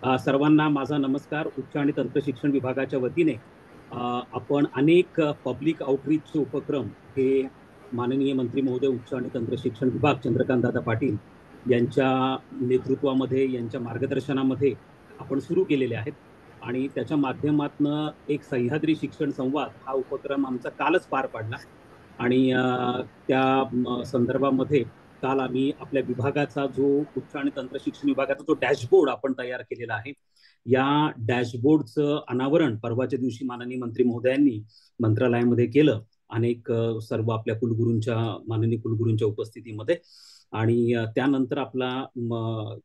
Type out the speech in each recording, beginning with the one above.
सर्वांना माझा नमस्कार. उच्च आणि तंत्र शिक्षण विभागाच्या वतीने आपण अनेक पब्लिक आउटरीचचे उपक्रम हे माननीय मंत्री महोदय उच्च आणि तंत्र शिक्षण विभाग चंद्रकांतदादा पाटील यांच्या नेतृत्वामध्ये, यांच्या मार्गदर्शनामध्ये आपण सुरू केलेले आहेत. आणि त्याच्या माध्यमातून एक सह्याद्री शिक्षण संवाद हा उपक्रम आमचा कालच पार पडला. आणि त्या संदर्भामध्ये काल आम्ही आपल्या विभागाचा जो उच्च आणि तंत्र शिक्षण विभागाचा जो डॅशबोर्ड आपण तयार केलेला आहे, या डॅशबोर्डचं अनावरण परवाच्या दिवशी माननीय मंत्री महोदयांनी मंत्रालयामध्ये केलं. अनेक सर्व आपल्या कुलगुरूंच्या, माननीय कुलगुरूंच्या उपस्थितीमध्ये. आणि त्यानंतर आपला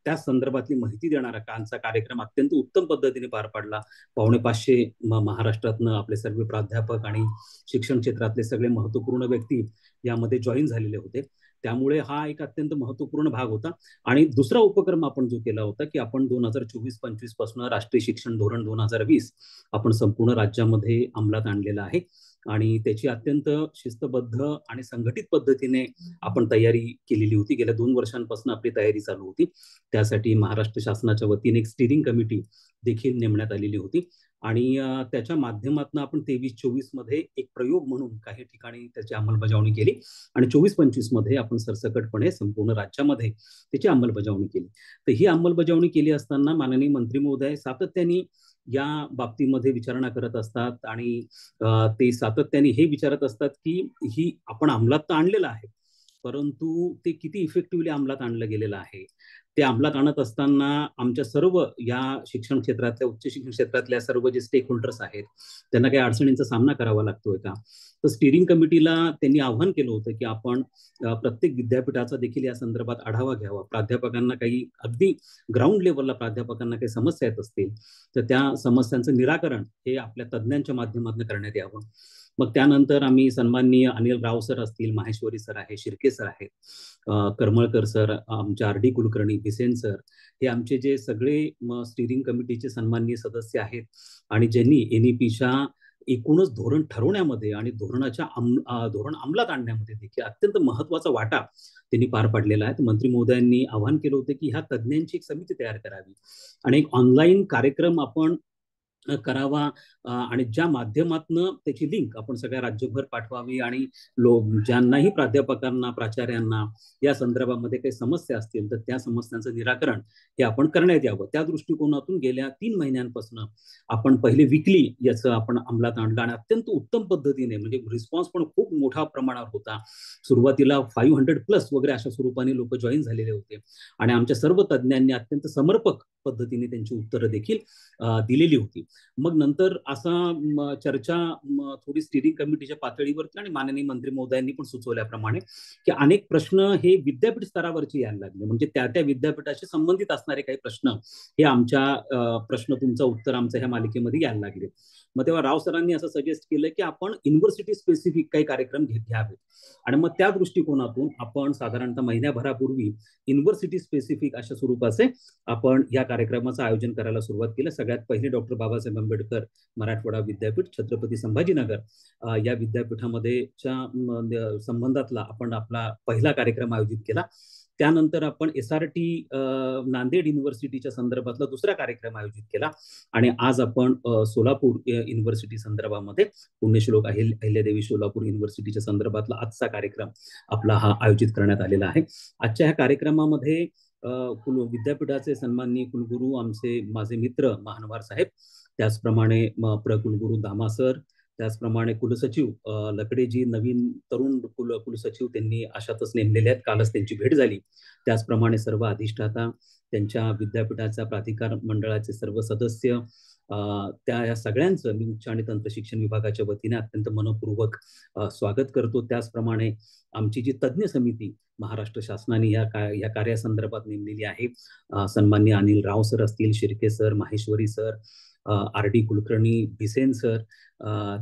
त्या संदर्भातली माहिती देणारा कालचा कार्यक्रम अत्यंत उत्तम पद्धतीने पार पडला. 450 महाराष्ट्रातनं आपले सर्व प्राध्यापक आणि शिक्षण क्षेत्रातले सगळे महत्वपूर्ण व्यक्ती यामध्ये जॉईन झालेले होते. त्यामुळे हा एक अत्यंत महत्वपूर्ण भाग होता. आणि दुसरा उपक्रम आपण जो केला होता की आपण 2024-25 पासून राष्ट्रीय शिक्षण धोरण 2020 आपण संपूर्ण राज्यामध्ये अंमलात आणलेलं आहे. आणि त्याची अत्यंत शिस्तबद्ध आणि संघटित पद्धतीने आपण तयारी केलेली होती. गेल्या 2 वर्षांपासून आपली तयारी चालू होती. त्यासाठी महाराष्ट्र शासनाच्या वतीने एक स्टिअरिंग कमिटी देखील नेमण्यात आलेली होती. आणि त्याच्या माध्यमातून आपण 23-24 मध्ये एक प्रयोग म्हणून काही ठिकाणी त्याची अंमलबजावणी केली. आणि 24-25 मध्ये आपण सरसकटपणे संपूर्ण राज्यामध्ये त्याची अंमलबजावणी केली. तर ही अंमलबजावणी केली असताना माननीय मंत्री महोदय सातत्याने या बाबतीमध्ये विचारणा करत असतात. आणि ते सातत्याने हे विचारत असतात की ही आपण अंमलात तर आणलेलं आहे, परंतु ते किती इफेक्टिव्हली अंमलात आणलं गेलेलं आहे. ते अंमलात आणत असताना आमच्या सर्व या शिक्षण क्षेत्रातल्या, उच्च शिक्षण क्षेत्रातल्या सर्व जे स्टेक होल्डर्स आहेत, त्यांना काही अडचणींचा सामना करावा लागतोय का. तर स्टिअरिंग कमिटीला त्यांनी आव्हान केलं होतं की आपण प्रत्येक विद्यापीठाचा देखील या संदर्भात आढावा घ्यावा. प्राध्यापकांना काही अगदी ग्राउंड लेवलला प्राध्यापकांना काही समस्या येत असतील तर त्या समस्यांचं निराकरण हे आपल्या तज्ज्ञांच्या माध्यमातून करण्यात यावं. मग त्यानंतर आम्ही सन्माननीय अनिल राव सर असतील, माहेश्वरी सर आहे, शिर्के सर आहेत, करमळकर सर, आमचे R D Kulkarni, Bhisen sir, हे आमचे जे सगळे स्टिअरिंग कमिटीचे सन्माननीय सदस्य आहेत आणि ज्यांनी एनईपीच्या एकूणच धोरण ठरवण्यामध्ये आणि धोरण अंमलात आणण्यामध्ये देखील अत्यंत महत्वाचा वाटा त्यांनी पार पाडलेला आहे. मंत्री महोदयांनी आवाहन केलं होतं की ह्या तज्ज्ञांची एक समिती तयार करावी आणि एक ऑनलाईन कार्यक्रम आपण करावा आणि ज्या माध्यमातून त्याची लिंक आपण सगळ्या राज्यभर पाठवावी आणि ज्यांनाही प्राध्यापकांना, प्राचार्यांना या संदर्भामध्ये काही समस्या असतील तर त्या समस्यांचं निराकरण हे आपण करण्यात यावं. त्या दृष्टिकोनातून गेल्या 3 महिन्यांपासून आपण पहिले विकली याचं आपण अंमलात आणलं आणि अत्यंत उत्तम पद्धतीने, म्हणजे रिस्पॉन्स पण खूप मोठ्या प्रमाणावर होता. सुरुवातीला 500+ वगैरे अशा स्वरूपाने लोक जॉईन झालेले होते आणि आमच्या सर्व तज्ज्ञांनी अत्यंत समर्पक पद्धतीने त्यांची उत्तरं देखील दिलेली होती. मग नंतर असा चर्चा थोडी स्टिअरिंग कमिटीच्या पातळीवरती आणि माननीय मंत्री महोदयांनी पण सुचवल्याप्रमाणे की अनेक प्रश्न हे विद्यापीठ स्तरावरचे यायला लागले, म्हणजे त्या त्या विद्यापीठाशी संबंधित असणारे काही प्रश्न हे आमच्या प्रश्न तुमचं उत्तर आमचं ह्या मालिकेमध्ये यायला लागले. मग तेव्हा राव सरांनी असं सजेस्ट केलं की आपण युनिव्हर्सिटी स्पेसिफिक काही कार्यक्रम घ्यावेत. आणि मग त्या दृष्टिकोनातून आपण साधारणतः महिन्याभरापूर्वी युनिव्हर्सिटी स्पेसिफिक अशा स्वरूपाचे आपण या कार्यक्रमाचं आयोजन करायला सुरुवात केलं. सगळ्यात पहिले डॉक्टर बाबासाहेब आंबेडकर मराठवाडा विद्यापीठ, छत्रपती संभाजीनगर या विद्यापीठामध्ये संबंधातला आपण आपला पहिला कार्यक्रम आयोजित केला. त्यानंतर आपण SRT नांदेड युनिव्हर्सिटीच्या संदर्भातला दुसरा कार्यक्रम आयोजित केला. आणि आज आपण सोलापूर युनिव्हर्सिटी संदर्भामध्ये पुण्यश्लोक अहिल्यादेवी सोलापूर युनिव्हर्सिटीच्या संदर्भातला आजचा कार्यक्रम आपला हा आयोजित करण्यात आलेला आहे. आजच्या ह्या कार्यक्रमामध्ये विद्यापीठाचे सन्माननीय कुलगुरू आमचे, माझे मित्र महानवार साहेब, त्याचप्रमाणे प्रकुलगुरू दामा सर, त्याचप्रमाणे कुलसचिव लकडेजी, नवीन तरुण कुलसचिव त्यांनी अशातच नेमलेले आहेत, कालच त्यांची भेट झाली. त्याचप्रमाणे सर्व अधिष्ठाता, त्यांच्या विद्यापीठाच्या प्राधिकार मंडळाचे सर्व सदस्य, त्या या सगळ्यांचं मी उच्च आणि तंत्र शिक्षण विभागाच्या वतीने अत्यंत मनपूर्वक स्वागत करतो. त्याचप्रमाणे आमची जी तज्ज्ञ समिती महाराष्ट्र शासनाने या कार्यासंदर्भात नेमलेली आहे, सन्माननीय अनिल राव सर असतील, Shirke sir, Maheshwari sir, R D Kulkarni, Bhisen sir,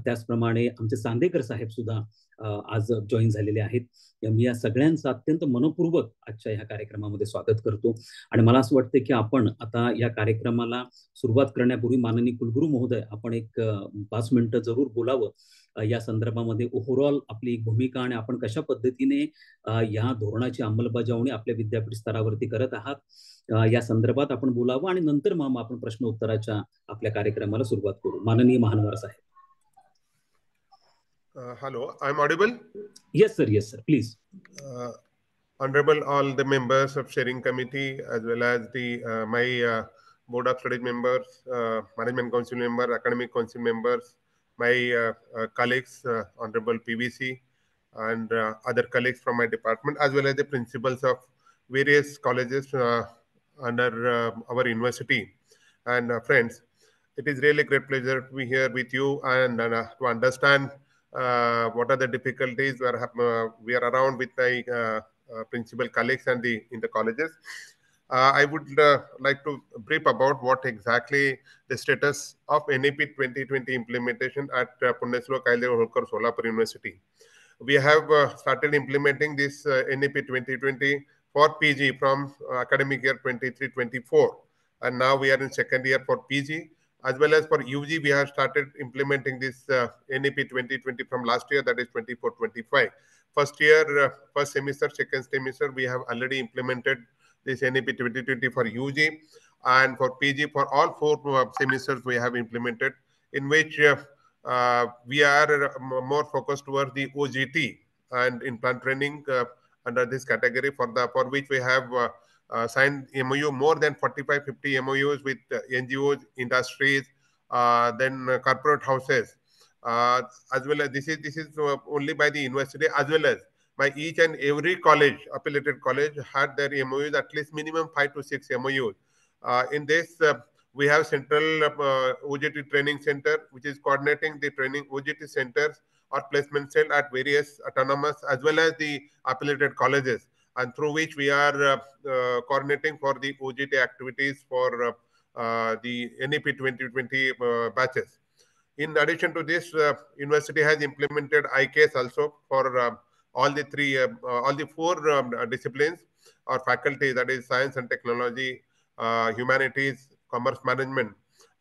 त्याचप्रमाणे आमचे चांदेकर साहेब सुद्धा आज जॉईन झालेले आहेत. मी या सगळ्यांचं अत्यंत मनपूर्वक आजच्या ह्या कार्यक्रमामध्ये स्वागत करतो. आणि मला असं वाटतं की आपण आता या कार्यक्रमाला सुरुवात करण्यापूर्वी माननीय कुलगुरू महोदय, आपण एक 5 मिनिटं जरूर बोलावं या संदर्भामध्ये. ओव्हरऑल आपली भूमिका आणि आपण कशा पद्धतीने या धोरणाची अंमलबजावणी आपल्या विद्यापीठ स्तरावरती करत आहात या संदर्भात आपण बोलावं आणि नंतर मग आपण प्रश्न उत्तराच्या आपल्या कार्यक्रमाला सुरुवात करू. माननीय महानवार साहेब. Hello, I'm audible? Yes, sir. Yes, sir. Please. Honorable all the members of steering committee, as well as the my board of studies members, management council member, academic council members, my colleagues, Honorable PVC, and other colleagues from my department, as well as the principals of various colleges under our university, and friends. It is really a great pleasure to be here with you and to understand what are the difficulties we are around with my principal colleagues and in the colleges. I would like to brief about what exactly the status of NEP 2020 implementation at Punneshwar Kailav Holkar Solapur University. We have started implementing this NEP 2020 for PG from academic year 23-24, and now we are in second year for PG. As well as for UG, we have started implementing this NEP 2020 from last year, that is 24-25. First year, first semester, second semester, we have already implemented this NEP 2020 for UG, and for PG, for all four semesters, we have implemented, in which we are more focused towards the OGT and in-plant training under this category, for which we have signed MOU, more than 45-50 MOUs with NGOs, industries, then corporate houses, as well as this is only by the university, as well as by each and every college, affiliated college had their MOUs, at least minimum 5 to 6 MOUs. In this, we have central OGT training center, which is coordinating the training OGT centers or placement cell at various autonomous as well as the affiliated colleges, and through which we are coordinating for the OGT activities for the NEP 2020 batches. In addition to this, university has implemented ICAS also for all the four disciplines or faculty, that is science and technology, humanities, commerce management.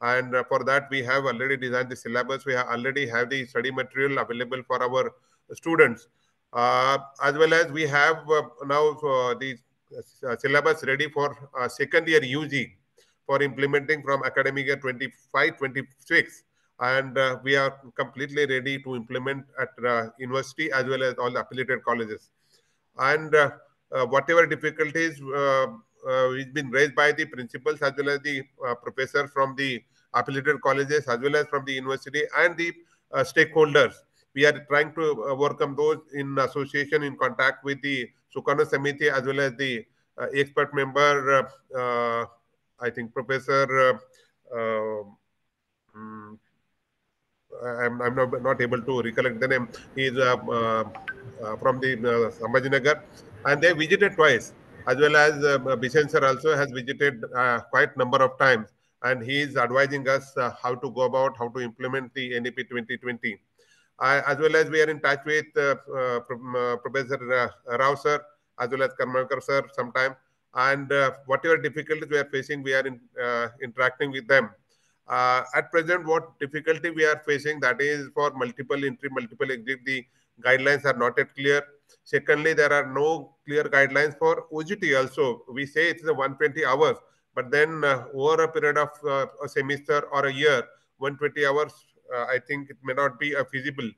And for that, we have already designed the syllabus. We already have the study material available for our students. As well as we have now the syllabus ready for second year UG for implementing from academic year 25-26. And we are completely ready to implement at university as well as all the affiliated colleges. And whatever difficulties is been raised by the principals as well as the professors from the affiliated colleges as well as from the university and the stakeholders, we are trying to overcome those in association, in contact with the Sukarno Samiti as well as the expert member, I think Professor I'm not able to recollect the name. He is from the Sambhajinagar, and they visited twice, as well as Bishen sir also has visited quite number of times, and he is advising us how to go about, how to implement the NEP 2020. As well as we are in touch with Professor Rao sir, as well as Karmakar sir sometime, and whatever difficulties we are facing, we are interacting with them. At present, what difficulty we are facing, that is for multiple entry, multiple exit, the guidelines are not yet clear. Secondly, there are no clear guidelines for OGT also. We say it's the 120 hours, but then over a period of a semester or a year, 120 hours, I think it may not be feasible.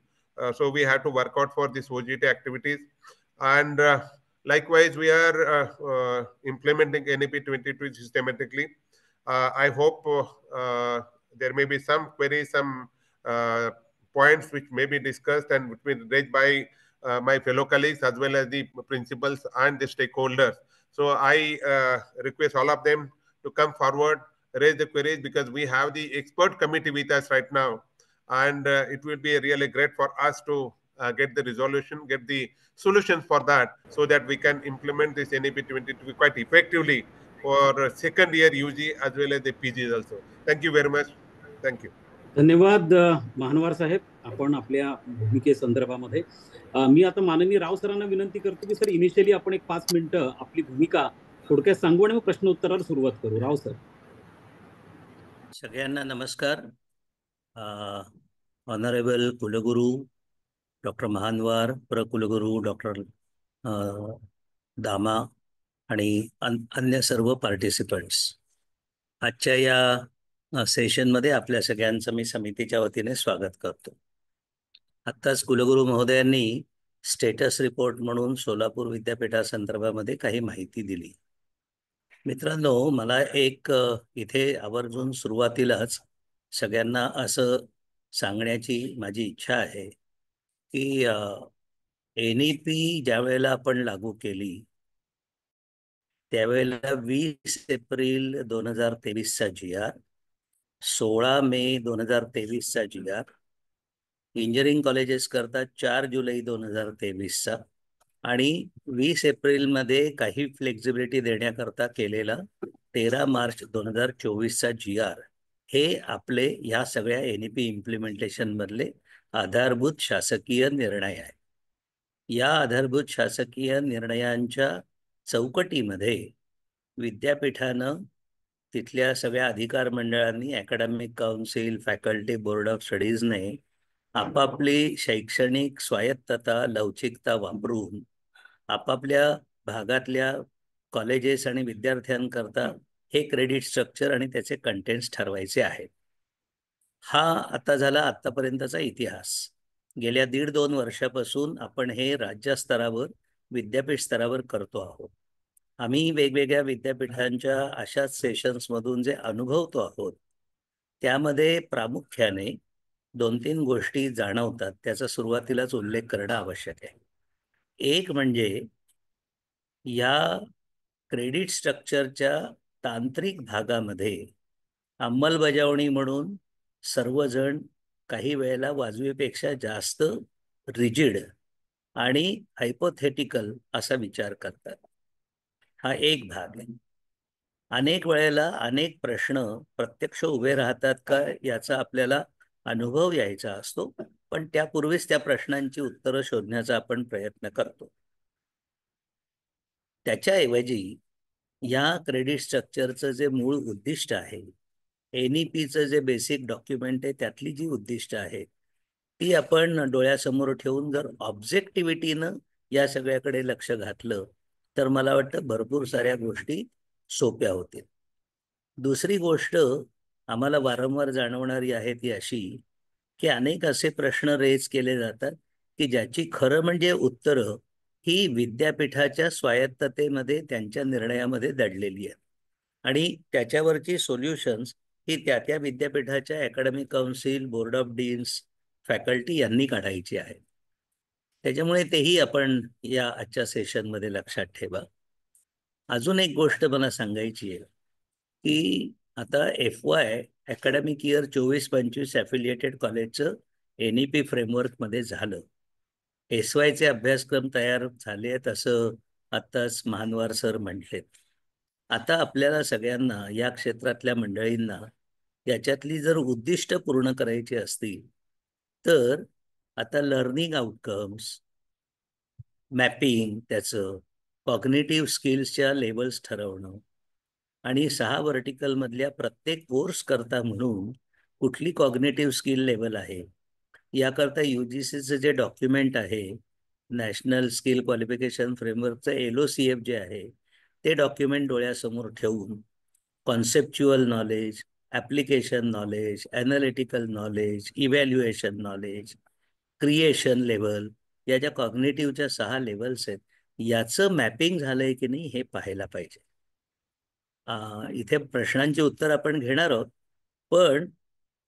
So we have to work out for these OGT activities. And likewise, we are implementing NEP 22 systematically. I hope there may be some queries, some points which may be discussed and which may be raised by my fellow colleagues as well as the principals and the stakeholders. So I request all of them to come forward, raise the queries, because we have the expert committee with us right now. And it will be really great for us to get the resolution, get the solutions for that, so that we can implement this NEP 2020 quite effectively for second year UG as well as the PGs also. Thank you very much. Thank you. धन्यवाद महानवार साहेब, आपण आपल्या भूमिकेसंदर्भामध्ये. मी आता माननीय राव सरांना विनंती करतो की sir initially आपण एक 5 मिनिटं आपली भूमिका थोडक्यात सांगू आणि मग प्रश्नोत्तराला सुरुवात करू. राव सर. सगळ्यांना नमस्कार. ऑनरेबल कुलगुरू डॉक्टर महानवार, प्रकुलगुरू डॉक्टर दामा आणि अन्य सर्व पार्टिसिपंट्स, आजच्या या सेशनमध्ये आपल्या सगळ्यांचं मी समितीच्या वतीने स्वागत करतो. आत्ताच कुलगुरू महोदयांनी स्टेटस रिपोर्ट म्हणून सोलापूर विद्यापीठासंदर्भामध्ये काही माहिती दिली. मित्रांनो, मला एक इथे आवर्जून सुरुवातीलाच सगळ्यांना असं सांगण्याची माझी इच्छा आहे की NEP ज्या वेळेला आपण लागू केली त्यावेळेला 20 एप्रिल 2023चा GR, 16 मे 2023चा GR, इंजिनिअरिंग कॉलेजेस करता 4 जुलै 2023चा आणि 20 एप्रिलमध्ये काही फ्लेक्झिबिलिटी देण्याकरता केलेला 13 मार्च 2024चा GR हे आपले ह्या सगळ्या NEP इम्प्लिमेंटेशन मधले आधारभूत शासकीय निर्णय आहे. या आधारभूत शासकीय निर्णयांच्या चौकटीमध्ये विद्यापीठानं, तिथल्या सगळ्या अधिकार मंडळांनी, academic council, faculty, board of स्टडीजने आपापली शैक्षणिक स्वायत्तता, लवचिकता वापरून आपापल्या भागातल्या कॉलेजेस आणि विद्यार्थ्यांकरता हे क्रेडिट स्ट्रक्चर आणि त्याचे कंटेंट्स ठरवायचे आहेत. हा आता झाला आतापर्यंतचा इतिहास. गेल्या 1.5-2 वर्षापासून आपण हे राज्यस्तरावर, विद्यापीठ स्तरावर करतो आहोत. आम्ही वेगवेगळ्या विद्यापीठांच्या अशाच सेशन्समधून जे अनुभवतो आहोत त्यामध्ये प्रामुख्याने 2-3 गोष्टी जाणवतात, त्याचा सुरुवातीलाच उल्लेख करणं आवश्यक आहे. एक म्हणजे या क्रेडिट स्ट्रक्चरच्या तांत्रिक भागामध्ये अंमलबजावणी म्हणून सर्वजण काही वेळेला वाजवीपेक्षा जास्त रिजिड आणि हायपोथेटिकल असा विचार करतात. हा एक भाग आहे. अनेक वेळेला अनेक प्रश्न प्रत्यक्ष उभे राहतात का याचा आपल्याला अनुभव यायचा असतो, पण त्यापूर्वीच त्या प्रश्नांची उत्तरं शोधण्याचा आपण प्रयत्न करतो. त्याच्याऐवजी या क्रेडिट स्ट्रक्चरचं जे मूळ उद्दिष्ट आहे, NEPचं जे बेसिक डॉक्युमेंट आहे, त्यातली जी उद्दिष्ट आहे ती आपण डोळ्यासमोर ठेवून जर ऑब्जेक्टिव्हिटीनं या सगळ्याकडे लक्ष घातलं तर मला वाटतं भरपूर साऱ्या गोष्टी सोप्या होतील. दुसरी गोष्ट आम्हाला वारंवार जाणवणारी आहे ती अशी की अनेक असे प्रश्न रेज केले जातात की ज्याची खरं म्हणजे उत्तरं ही विद्यापीठाच्या स्वायत्ततेमध्ये, त्यांच्या निर्णयामध्ये दडलेली आहेत आणि त्याच्यावरची सोल्युशन्स ही त्या त्या विद्यापीठाच्या academic council, board of deans, faculty यांनी काढायची आहे. त्याच्यामुळे तेही आपण या आजच्या सेशनमध्ये लक्षात ठेवा. अजून एक गोष्ट मला सांगायची आहे की आता FY अकॅडमिक इयर 24-25 ॲफिलिएटेड कॉलेजचं NEP फ्रेमवर्कमध्ये झालं. SYचे अभ्यासक्रम तयार झाले आहेत असं आत्ताच महानवार सर म्हटलेत. आता आपल्याला सगळ्यांना, या क्षेत्रातल्या मंडळींना याच्यातली जर उद्दिष्ट पूर्ण करायची असतील तर आता लर्निंग आउटकम्स, मॅपिंग, त्याचं कॉग्निटिव्ह स्किल्सच्या लेवल्स ठरवणं आणि 6 व्हर्टिकलमधल्या प्रत्येक कोर्स करता म्हणून कुठली कॉग्निटिव्ह स्किल लेवल आहे याकरता UGCचं जे डॉक्युमेंट आहे, नॅशनल स्किल क्वालिफिकेशन फ्रेमवर्कचं LOCF जे आहे, ते डॉक्युमेंट डोळ्यासमोर ठेवून conceptual knowledge, application knowledge, analytical knowledge, evaluation knowledge, creation level, या ज्या कॉग्निटिव्हच्या 6 लेवल्स आहेत याचं मॅपिंग झालंय की नाही हे पाहायला पाहिजे. इथे प्रश्नांची उत्तर आपण घेणार आहोत, पण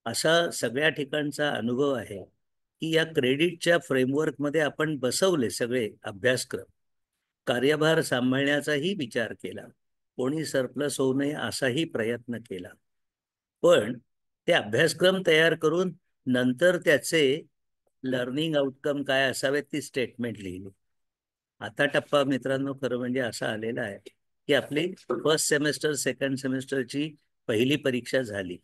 असा सगळ्या ठिकाणचा अनुभव आहे की या क्रेडिटच्या फ्रेमवर्कमध्ये आपण बसवले सगळे अभ्यासक्रम, कार्यभार सांभाळण्याचाही विचार केला, कोणी सरप्लस होऊ नये असाही प्रयत्न केला, पण ते अभ्यासक्रम तयार करून नंतर त्याचे लर्निंग आउटकम काय असावेत ती स्टेटमेंट लिहिली. आता टप्पा मित्रांनो खरं म्हणजे असा आलेला आहे की आपली फर्स्ट सेमेस्टर, सेकंड सेमेस्टरची पहिली परीक्षा झाली,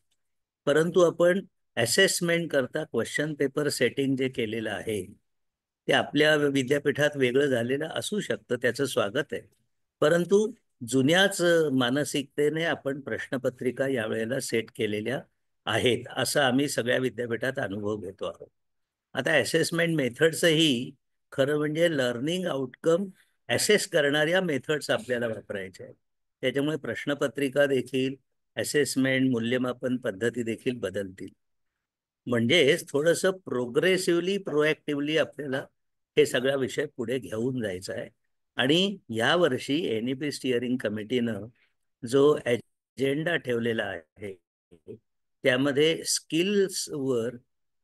परंतु आपण असेसमेंट करता क्वेश्चन पेपर सेटिंग जे केलेलं आहे ते आपल्या विद्यापीठात वेगळं झालेलं असू शकतं, त्याचं स्वागत आहे, परंतु जुन्याच मानसिकतेने आपण प्रश्नपत्रिका यावेळेला सेट केलेल्या आहेत असं आम्ही सगळ्या विद्यापीठात अनुभव घेतो आहोत. आता असेसमेंट मेथडचंही खरं म्हणजे लर्निंग आउटकम ॲसेस करणाऱ्या मेथड्स आपल्याला वापरायच्या आहेत. त्याच्यामुळे प्रश्नपत्रिका देखील, असेसमेंट, मूल्यमापन पद्धती देखील बदलतील. म्हणजेच थोडंसं प्रोग्रेसिव्हली, प्रोॲक्टिव्हली आपल्याला हे सगळा विषय पुढे घेऊन जायचा आहे. आणि यावर्षी NEP स्टिअरिंग कमिटीनं जो एजेंडा ठेवलेला आहे त्यामध्ये स्किल्सवर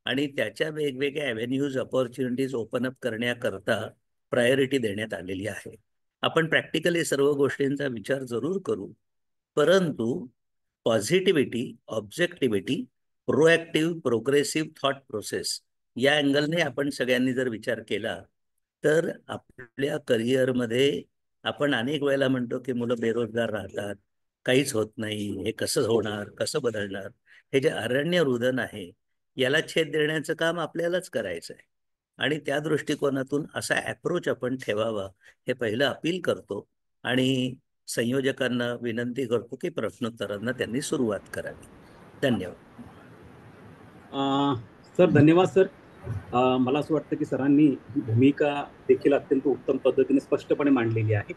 आणि त्याच्या वेगवेगळ्या ॲव्हेन्यूज, अपॉर्च्युनिटीज ओपन अप करण्याकरता प्रायोरिटी देण्यात आलेली आहे. आपण प्रॅक्टिकली सर्व गोष्टींचा विचार जरूर करू, परंतु positivity, ऑब्जेक्टिव्हिटी, proactive, progressive thought process या अँगलने आपण सगळ्यांनी जर विचार केला तर आपल्या करिअरमध्ये आपण अनेक वेळेला म्हणतो की मुलं बेरोजगार राहतात, काहीच होत नाही, हे कसं होणार, कसं बदलणार. हे जे अरण्य रुदन आहे याला छेद देण्याचं काम आपल्यालाच करायचं आहे. आणि त्या दृष्टिकोनातून असा ॲप्रोच आपण ठेवावा हे पहिलं अपील करतो. आणि संयोजकांना विनंती करतो की प्रश्नोत्तरांना त्यांनी सुरुवात करावी. धन्यवाद. सर धन्यवाद सर. मला असं वाटतं की सरांनी ही भूमिका देखील अत्यंत उत्तम पद्धतीने स्पष्टपणे मांडलेली आहे.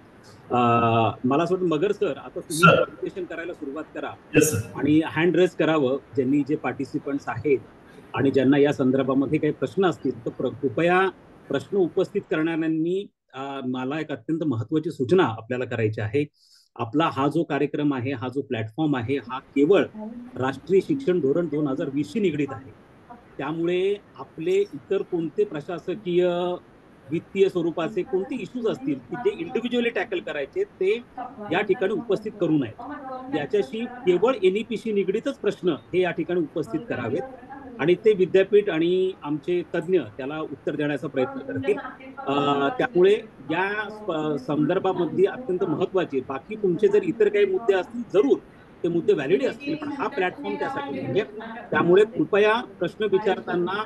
मला असं वाटतं मगर सर आता तुम्ही कॉर्डिनेशन करायला सुरुवात करा आणि हँड रेज करावं ज्यांनी जे पार्टिसिपंट्स आहेत आणि ज्यांना या संदर्भामध्ये काही प्रश्न असतील तर कृपया प्रश्न उपस्थित करणाऱ्यांनी मला एक अत्यंत महत्त्वाची सूचना आपल्याला करायची आहे. आपला हा जो कार्यक्रम आहे, हा जो प्लॅटफॉर्म आहे, हा केवळ राष्ट्रीय शिक्षण धोरण 2020 शी निगडीत आहे. त्यामुळे आपले इतर कोणते प्रशासकीय, वित्तीय स्वरूपाचे कोणते इश्यूज असतील की जे इंडिव्हिज्युअली टॅकल करायचे ते या ठिकाणी उपस्थित करू नयेत. याच्याशी केवळ NEP-शी निगडीतच प्रश्न हे या ठिकाणी उपस्थित करावेत आणि ते विद्यापीठ आणि आमचे तज्ज्ञ त्याला उत्तर देण्याचा प्रयत्न करतील. त्यामुळे या संदर्भामध्ये अत्यंत महत्त्वाचे, बाकी तुमचे जर इतर काही मुद्दे असतील जरूर ते मुद्दे व्हॅलिड असतील, पण हा प्लॅटफॉर्म त्यासाठी नाहीये. त्यामुळे कृपया प्रश्न विचारताना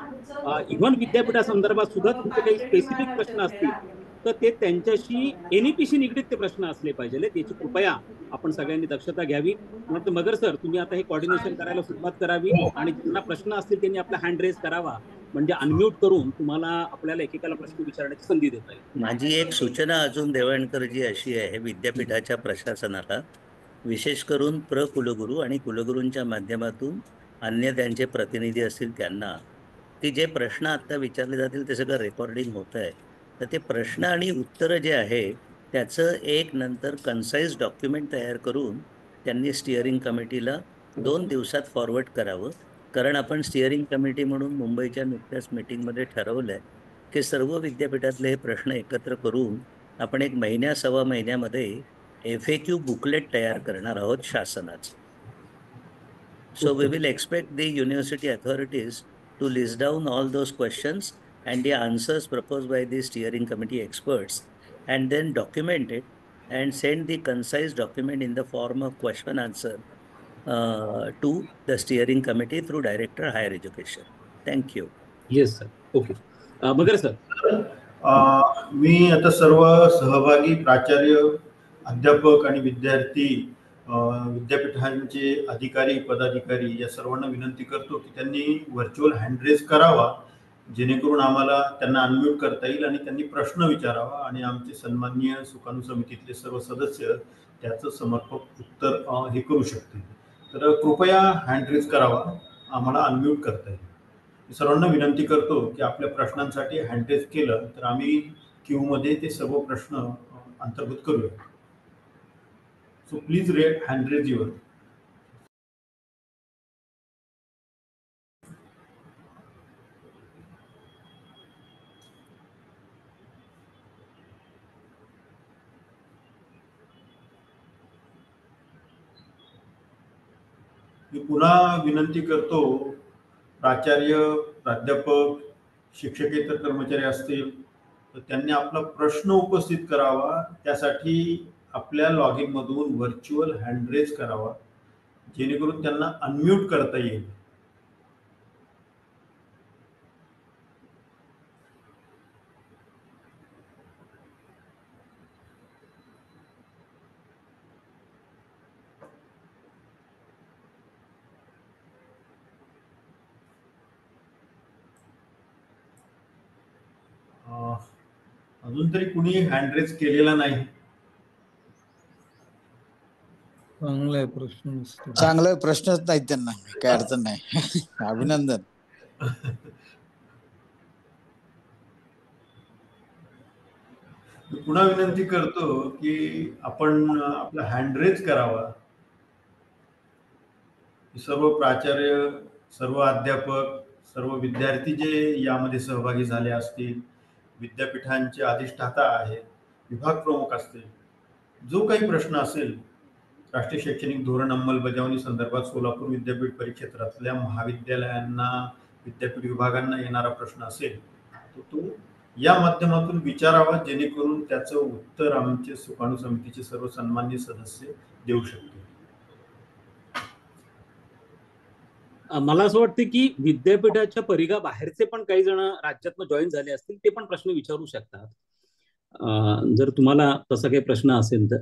इव्हन विद्यापीठासंदर्भात सुद्धा तुमचे काही स्पेसिफिक प्रश्न असतील तर ते त्यांच्याशी NEP-शी निगडीत ते प्रश्न असले पाहिजे. याची कृपया आपण सगळ्यांनी दक्षता घ्यावी. म्हणून मगर सर तुम्ही आता हे कॉर्डिनेशन करायला सुरुवात करावी आणि ज्यांना प्रश्न असतील त्यांनी आपला हँड रेज करावा, म्हणजे अनम्यूट करून तुम्हाला आपल्याला एकेकाला प्रश्न विचारण्याची संधी देता येईल. माझी एक सूचना अजून देवणकरजी अशी आहे विद्यापीठाच्या प्रशासनाला, विशेष करून कुलगुरू आणि कुलगुरूंच्या माध्यमातून अन्य त्यांचे प्रतिनिधी असतील त्यांना, की जे प्रश्न आत्ता विचारले जातील ते सगळं रेकॉर्डिंग होतं आहे, तर ते प्रश्न आणि उत्तरं जे आहे त्याचं एक नंतर कन्साईज डॉक्युमेंट तयार करून त्यांनी स्टिअरिंग कमिटीला 2 दिवसात फॉरवर्ड करावं. कारण आपण स्टिअरिंग कमिटी म्हणून मुंबईच्या नुकत्याच मीटिंगमध्ये ठरवलं आहे की सर्व विद्यापीठातले हे प्रश्न एकत्र करून आपण एक सव्वा महिन्यामध्ये FAQ बुकलेट तयार करणार आहोत शासनाचं. So we will expect the university authorities to list down all those questions and the answers proposed by the steering committee experts and then document it and send the concise document in the form of question answer to the steering committee through Director Higher Education. Thank you. Yes sir. Okay. मगर sir. मी आता सर्व सहभागी प्राचार्य, अध्यापक आणि विद्यार्थी, विद्यापीठांचे अधिकारी, पदाधिकारी या सर्वांना विनंती करतो की त्यांनी व्हर्च्युअल हँडरेज करावा, जेणेकरून आम्हाला त्यांना अनम्यूट करता येईल आणि त्यांनी प्रश्न विचारावा आणि आमचे सन्माननीय सुकाणू समितीतले सर्व सदस्य त्याचं समर्पक उत्तर हे करू शकतील. तर कृपया हँडरेज करावा, आम्हाला अनम्यूट करता येईल. सर्वांना विनंती करतो की आपल्या प्रश्नांसाठी हँडरेज केलं तर आम्ही क्यू मध्ये ते सर्व प्रश्न अंतर्भूत करूया. So please hand raise your. मी पुन्हा विनंती करतो, प्राचार्य, प्राध्यापक, शिक्षकेतर कर्मचारी असतील तर त्यांनी आपला प्रश्न उपस्थित करावा. त्यासाठी आपल्या लॉगिन मधून व्हर्च्युअल हँडरेज करावा, जेणेकरून त्यांना अनम्यूट करता येईल. अजून तरी कुणी हँड रेज केलेला नाही. चांगला प्रश्न नसतो. चांगला प्रश्नच नाही त्यांना, काय अडचण नाही. अभिनंदन. पुन्हा विनंती करतो की आपण आपला हँड रेज करावा. सर्व प्राचार्य, सर्व अध्यापक, सर्व विद्यार्थी जे यामध्ये सहभागी झाले असतील, विद्यापीठांचे अधिष्ठाता आहे, विभाग प्रमुख असतील, जो काही प्रश्न असेल राष्ट्रीय शैक्षणिक धोरण अंमलबजावणी संदर्भात सोलापूर विद्यापीठ परिक्षेत्रातल्या महाविद्यालयांना, विद्यापीठ विभागांना येणारा प्रश्न असेल तो या माध्यमातून विचारावा, जेणेकरून त्याचं उत्तर आमचे सुकाणू समितीचे सर्व सन्माननीय सदस्य देऊ शकतील. मला असं वाटतं की विद्यापीठाच्या परिघा बाहेरचे पण काही जण राज्यातनं जॉईन झाले असतील, ते पण प्रश्न विचारू शकतात, जर तुम्हाला तसा काही प्रश्न असेल तर.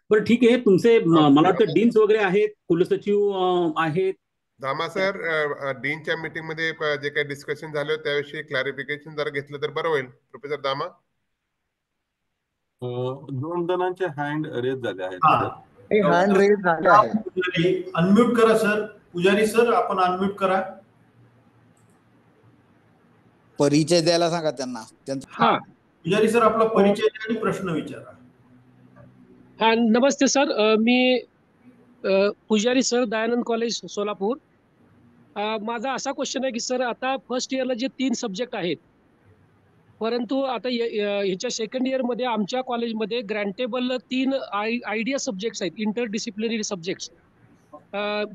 बरं ठीक आहे. तुमचे मला वाटतं डीन्स वगैरे आहेत, कुलसचिव आहेत. दामा सर, डीनच्या मीटिंग मध्ये जे काही डिस्कशन झालं त्याविषयी क्लॅरिफिकेशन जर घेतलं तर बरं होईल. प्रोफेसर दामा. 2 जणांचे हँड रेज झाले आहेत. हँड रेज झाले आहे. अनम्यूट करा सर. पुजारी सर, आपण अनम्यूट करा. परिचय द्यायला सांगा त्यांना. हा, पुजारी सर आपला परिचय द्या आणि प्रश्न विचारा. हा, नमस्ते सर. मी पुजारी सर, दयानंद कॉलेज सोलापूर. माझा असा क्वेश्चन आहे की सर, आता फर्स्ट इयरला जे 3 सब्जेक्ट आहेत, परंतु आता ह्याच्या सेकंड इयरमध्ये आमच्या कॉलेजमध्ये ग्रँटेबल 3 आयडिया सब्जेक्ट्स आहेत, इंटरडिसिप्लिनरी सब्जेक्ट्स.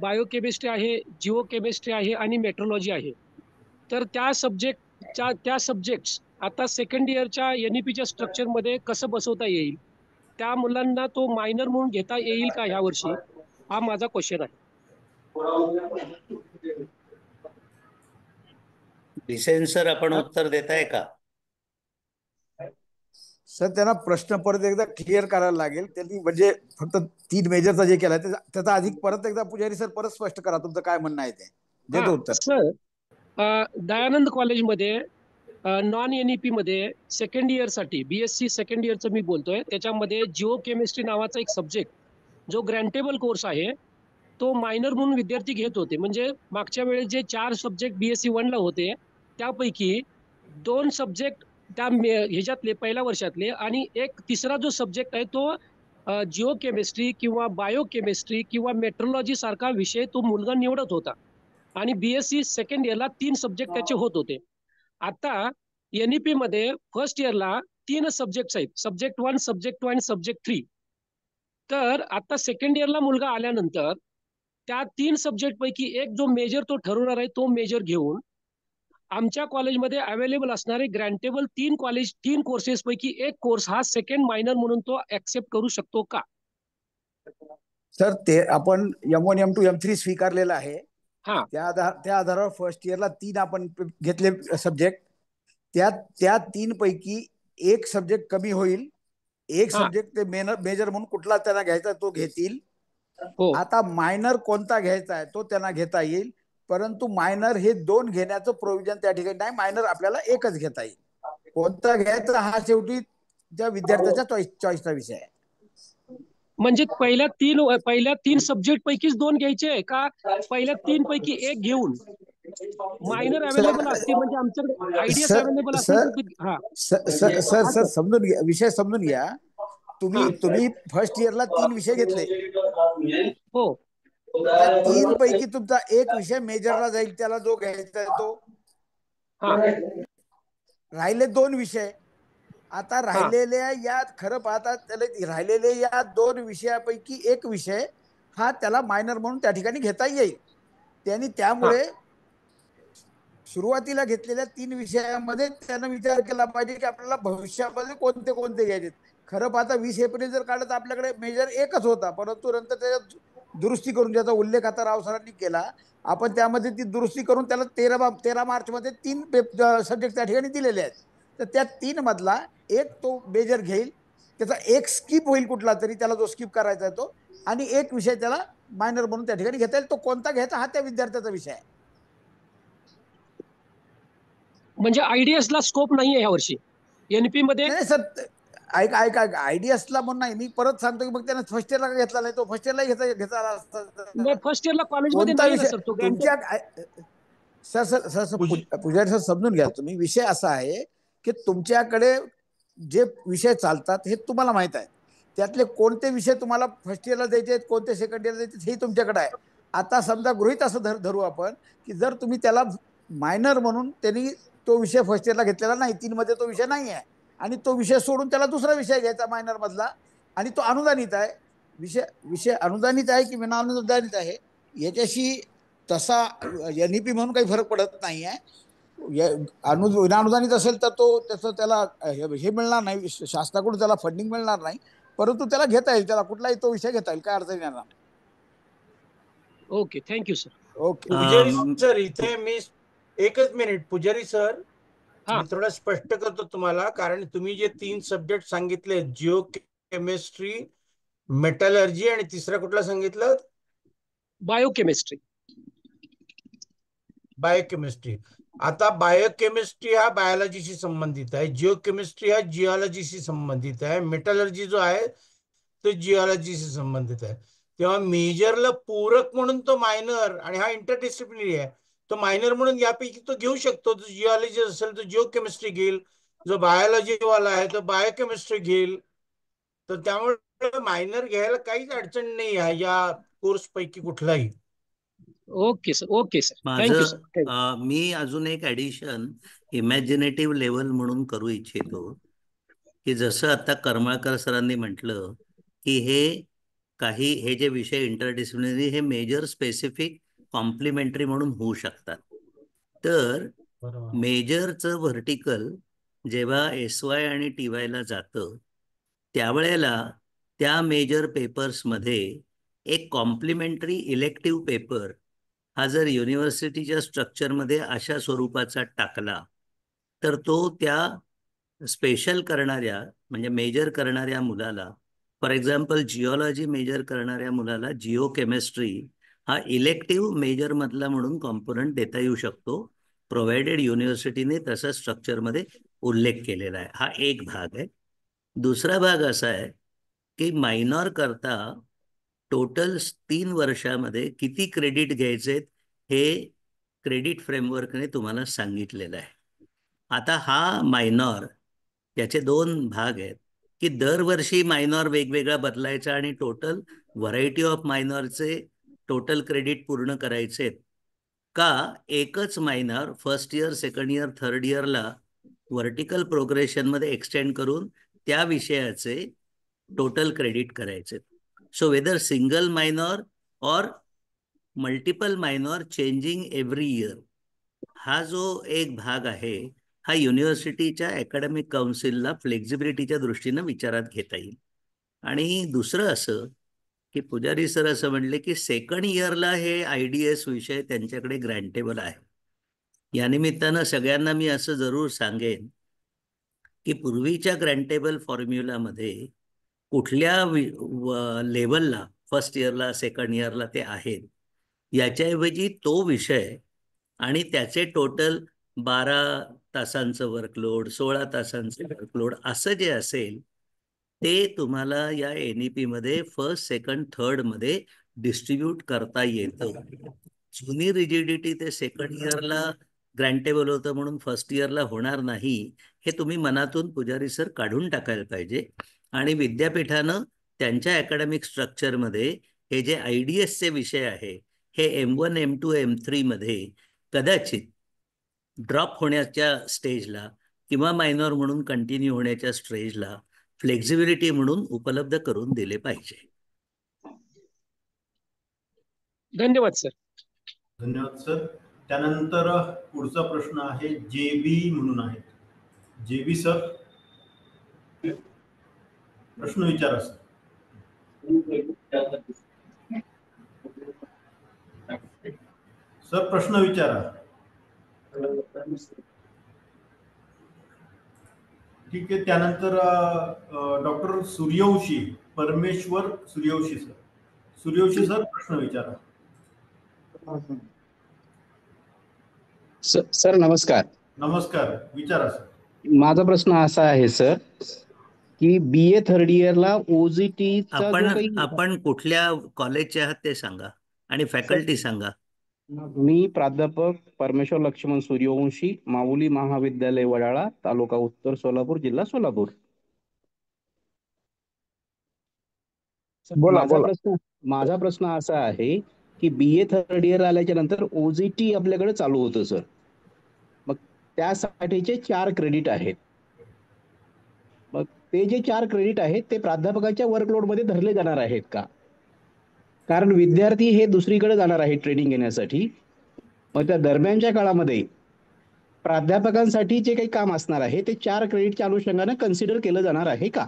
बायोकेमिस्ट्री आहे, जिओ केमिस्ट्री आहे आणि मेट्रोलॉजी आहे. तर त्या सब्जेक्ट्स आता सेकंड इयरच्या NEPच्या स्ट्रक्चरमध्ये कसं बसवता येईल, त्या मुलांना तो मायनर म्हणून घेता येईल का ह्या वर्षी, हा माझा क्वेश्चन आहे. डिसेन सर, आपण उत्तर देताय का? सर, त्यांना प्रश्न परत एकदा क्लिअर करायला लागेल. त्यांनी म्हणजे फक्त 3 मेजरचा जे केला त्याचा अधिक परत एकदा पुजारी सर परत स्पष्ट करा, तुमचं काय म्हणणं आहे ते देतो उत्तर. सर, दयानंद कॉलेजमध्ये नॉन NEP मध्ये सेकंड इयरसाठी BSc सेकंड इयरचं मी बोलतोय, त्याच्यामध्ये जिओ केमिस्ट्री नावाचा एक सब्जेक्ट जो ग्रँटेबल कोर्स आहे, तो मायनर म्हणून विद्यार्थी घेत होते. म्हणजे मागच्या वेळेस जे 4 सब्जेक्ट BSc 1 ला होते, त्यापैकी 2 सब्जेक्ट त्या ह्याच्यातले पहिल्या वर्षातले, आणि एक तिसरा जो सब्जेक्ट आहे तो जिओ केमिस्ट्री किंवा बायो केमिस्ट्री किंवा मेट्रोलॉजी सारखा विषय तो मुलगा निवडत होता. आणि BSc सेकंड इयरला 3 सब्जेक्ट त्याचे होत होते. आता NEP मध्ये फर्स्ट इयरला 3 सब्जेक्ट्स आहेत, सब्जेक्ट 1, सब्जेक्ट 2 आणि सब्जेक्ट 3. तर आता सेकंड इयरला मुलगा आल्यानंतर त्या 3 सब्जेक्ट पैकी एक जो मेजर तो ठरवणार आहे, तो मेजर घेऊन आमच्या कॉलेजमध्ये अवेलेबल असणारे ग्रँटेबल 3 कोर्सेस पैकी एक कोर्स हा सेकंड मायनर म्हणून तो ऍक्सेप्ट करू शकतो का? सर, ते आपण M1, M2, M3 स्वीकारलेला आहे. हा, त्या आधारावर फर्स्ट इयरला 3 आपण घेतले सब्जेक्ट. त्या 3 पैकी एक सब्जेक्ट कमी होईल, एक सब्जेक्ट ते मेजर म्हणून कुठला त्यांना घ्यायचा तो घेतील. आता मायनर कोणता घ्यायचा आहे तो त्यांना घेता येईल, परंतु मायनर हे 2 घेण्याचं प्रोव्हिजन त्या ठिकाणी नाही. मायनर आपल्याला एकच घेता येईल. कोणता घ्यायचा हा शेवटी त्या विद्यार्थ्याच्या चॉईसचा विषय आहे. म्हणजे पहिल्या 3 सब्जेक्ट पैकीच 2 घ्यायचे का पहिल्या 3 पैकी एक घेऊन मायनर अवेलेबल असते? म्हणजे आमच्याकडे आयडियाज अवेलेबल असते. सर समजून घ्या, विषय समजून घ्या. तुम्ही फर्स्ट इयरला 3 विषय घेतले. हो, त्या 3 पैकी तुमचा एक विषय मेजरला जाईल, त्याला जो घ्यायचा आहे तो. राहिले 2 विषय. आता राहिलेल्या या खरं पाहता त्याला राहिलेले या 2 विषयापैकी एक विषय हा त्याला मायनर म्हणून त्या ठिकाणी घेता येईल. त्यामुळे सुरुवातीला घेतलेल्या 3 विषयामध्ये त्यानं विचार केला पाहिजे की आपल्याला भविष्यामध्ये कोणते कोणते घ्यायचे. खरं पाहता 20 एप्रिल जर काढत आपल्याकडे मेजर एकच होता, परंतु नंतर त्याच्यात दुरुस्ती करून, ज्याचा उल्लेख आता राव सरांनी केला, आपण त्यामध्ये ती दुरुस्ती करून त्याला 13 मार्च मध्ये 3 सब्जेक्ट त्या ठिकाणी दिलेले आहेत. तर त्या 3 मधला एक तो मेजर घेईल, त्याचा एक स्किप होईल कुठला तरी, त्याला जो स्किप करायचा आहे तो, आणि एक विषय त्याला मायनर म्हणून त्या ठिकाणी घेता येईल. तो कोणता घ्यायचा हा त्या विद्यार्थ्याचा विषय आहे. म्हणजे IDS ला स्कोप नाहीये ह्या वर्षी NP मध्ये. नाही सर, ऐका IDS ला म्हणून नाही, मी परत सांगतो की मग त्याने फर्स्ट इयरला का घेतला नाही, तो फर्स्ट इयरला घेतला असता. फर्स्ट इयरला कॉलेजमध्ये कोणता नाही ना विषय सर तो तुमच्या सर पुजारी सर समजून घ्या तुम्ही. विषय असा आहे की तुमच्याकडे जे विषय चालतात हे तुम्हाला माहित आहे, त्यातले कोणते विषय तुम्हाला फर्स्ट इयरला द्यायचे आहेत, कोणते सेकंड इयरला द्यायचे हे तुमच्याकडे आहे. आता समजा गृहीत असं धरू आपण की जर तुम्ही त्याला मायनर म्हणून त्यांनी तो विषय फर्स्ट इयरला घेतलेला नाही, 3 मध्ये तो विषय नाही आहे, आणि तो विषय सोडून त्याला दुसरा विषय घ्यायचा मायनर मधला, आणि तो अनुदानित आहे, विषय अनुदानित आहे की विना अनुदानित आहे याच्याशी तसा NEP म्हणून काही फरक पडत नाही आहे. विना अनुदानित असेल तर तो त्याला हे मिळणार नाही, शासनाकडून त्याला फंडिंग मिळणार नाही, परंतु त्याला घेता येईल, त्याला कुठलाही तो विषय घेता येईल, काय अडचण येणार. Okay, thank you sir. ओके पुजारी सर, इथे मी एकच मिनिट पुजारी सर, हा. मी थोडं स्पष्ट करतो तुम्हाला, कारण तुम्ही जे 3 सब्जेक्ट सांगितले, जिओ केमिस्ट्री, मेटलर्जी आणि तिसरा कुठला सांगितलं, बायोकेमिस्ट्री. बायोकेमिस्ट्री. आता बायोकेमिस्ट्री हा बायोलॉजीशी संबंधित आहे, जिओ केमिस्ट्री हा जिओलॉजीशी संबंधित आहे, मेटलर्जी जो आहे तो जिओलॉजीशी संबंधित आहे. तेव्हा मेजरला पूरक म्हणून तो मायनर, आणि हा इंटरडिसिप्लिनरी आहे, तो मायनर म्हणून यापैकी तो घेऊ शकतो. जो जिओलॉजी असेल तो जिओ केमिस्ट्री घेईल, जो बायोलॉजी वाला आहे तो बायोकेमिस्ट्री घेईल. तर त्यामुळे मायनर घ्यायला काहीच अडचण नाही आहे या कोर्स पैकी कुठलाही. Okay sir, okay sir, thank you sir. मी अजून एक ऍडिशन इमॅजिनेटिव्ह लेवल म्हणून करू इच्छितो की जसं आता करमळकर सरांनी म्हटलं की हे जे विषय इंटरडिसिप्लिनरी हे मेजर स्पेसिफिक कॉम्प्लिमेंटरी म्हणून होऊ शकतात. तर मेजरचं व्हर्टिकल जेव्हा SY आणि TY ला जातं त्यावेळेला त्या मेजर पेपर्समध्ये एक कॉम्प्लिमेंटरी इलेक्टिव्ह पेपर हा जर युनिव्हर्सिटीच्या स्ट्रक्चरमध्ये अशा स्वरूपाचा टाकला तर तो त्या स्पेशल करणाऱ्या म्हणजे मेजर करणाऱ्या मुलाला, फॉर एक्झाम्पल जिओलॉजी मेजर करणाऱ्या मुलाला जिओ केमिस्ट्री हा इलेक्टिव्ह मेजर मधला म्हणून कॉम्पोनंट देता येऊ शकतो, प्रोव्हाइडेड युनिव्हर्सिटीने तसं स्ट्रक्चरमध्ये उल्लेख केलेला आहे. हा एक भाग आहे. दुसरा भाग असा आहे की मायनॉर करता टोटल 3 वर्षामध्ये किती क्रेडिट घ्यायचे हे क्रेडिट फ्रेमवर्कने तुम्हाला सांगितलेलं आहे. आता हा मायनॉर याचे 2 भाग आहेत की दरवर्षी मायनॉर वेगवेगळा बदलायचा आणि टोटल व्हरायटी ऑफ मायनॉरचे टोटल क्रेडिट पूर्ण करायचे का एकच minor first year, second year, third इयरला व्हर्टिकल प्रोग्रेशनमध्ये एक्सटेंड करून त्या विषयाचे टोटल क्रेडिट करायचे. So whether single minor or multiple minor changing every year, हा जो एक भाग आहे हा युनिव्हर्सिटीच्या अकॅडमिक काउन्सिलला फ्लेक्झिबिलिटीच्या दृष्टीनं विचारात घेता येईल. आणि दुसरं असं की पुजारी सर असं म्हणले की सेकंड इयरला हे IDS विषय त्यांच्याकडे ग्रँटेबल आहे. या निमित्तानं सगळ्यांना मी असं जरूर सांगेन की पूर्वीच्या ग्रँटेबल फॉर्म्युलामध्ये कुठल्या लेवलला फर्स्ट इयरला, सेकंड इयरला ते आहेत याच्याऐवजी तो विषय आणि त्याचे टोटल 12 तासांचं वर्कलोड, 16 तासांचं वर्कलोड असं जे असेल ते तुम्हाला या NEP मध्ये फर्स्ट, सेकंड, थर्ड मध्ये डिस्ट्रीब्यूट करता येतं. जुनी रिजिडिटी ते सेकंड इयरला ग्रँटेबल होतं म्हणून फर्स्ट इयरला होणार नाही हे तुम्ही मनातून पुजारी सर काढून टाकायला पाहिजे. आणि विद्यापीठानं त्यांच्या अकॅडमिक स्ट्रक्चरमध्ये हे जे IDSचे विषय आहे हे M1, M2, M3 मध्ये कदाचित ड्रॉप होण्याच्या स्टेजला किंवा मायनॉर म्हणून कंटिन्यू होण्याच्या स्टेजला फ्लेक्झिबिलिटी म्हणून उपलब्ध करून दिले पाहिजे. धन्यवाद सर. धन्यवाद सर. त्यानंतर पुढचा प्रश्न आहे JB म्हणून आहे. JB सर, प्रश्न विचारा सर. सर प्रश्न विचारा. ठीक आहे. त्यानंतर डॉक्टर सूर्यवंशी, परमेश्वर सूर्यवंशी सर. सूर्यवंशी सर प्रश्न विचारा. सर नमस्कार. नमस्कार, विचारा सर. माझा प्रश्न असा आहे सर की BA थर्ड इयरला OJTचा जो आपण काही आपण कुठल्या कॉलेजचे आहात ते सांगा आणि फॅकल्टी सांगा. मी प्राध्यापक परमेश्वर लक्ष्मण सूर्यवंशी, माऊली महाविद्यालय वडाळा, तालुका उत्तर सोलापूर, जिल्हा सोलापूर. बोला बोला. माझा प्रश्न असा आहे की BA थर्ड इयर आल्याच्या नंतर OJT आपल्याकडे चालू होतं सर. मग त्यासाठीचे 4 क्रेडिट आहेत. मग ते जे 4 क्रेडिट आहेत ते प्राध्यापकाच्या वर्कलोड मध्ये धरले जाणार आहेत का? कारण विद्यार्थी हे दुसरीकडे जाणार आहेत ट्रेनिंग घेण्यासाठी. मग त्या दरम्यानच्या काळामध्ये प्राध्यापकांसाठी जे काही काम असणार आहे ते 4 क्रेडिटच्या अनुषंगाने कन्सिडर केलं जाणार आहे का?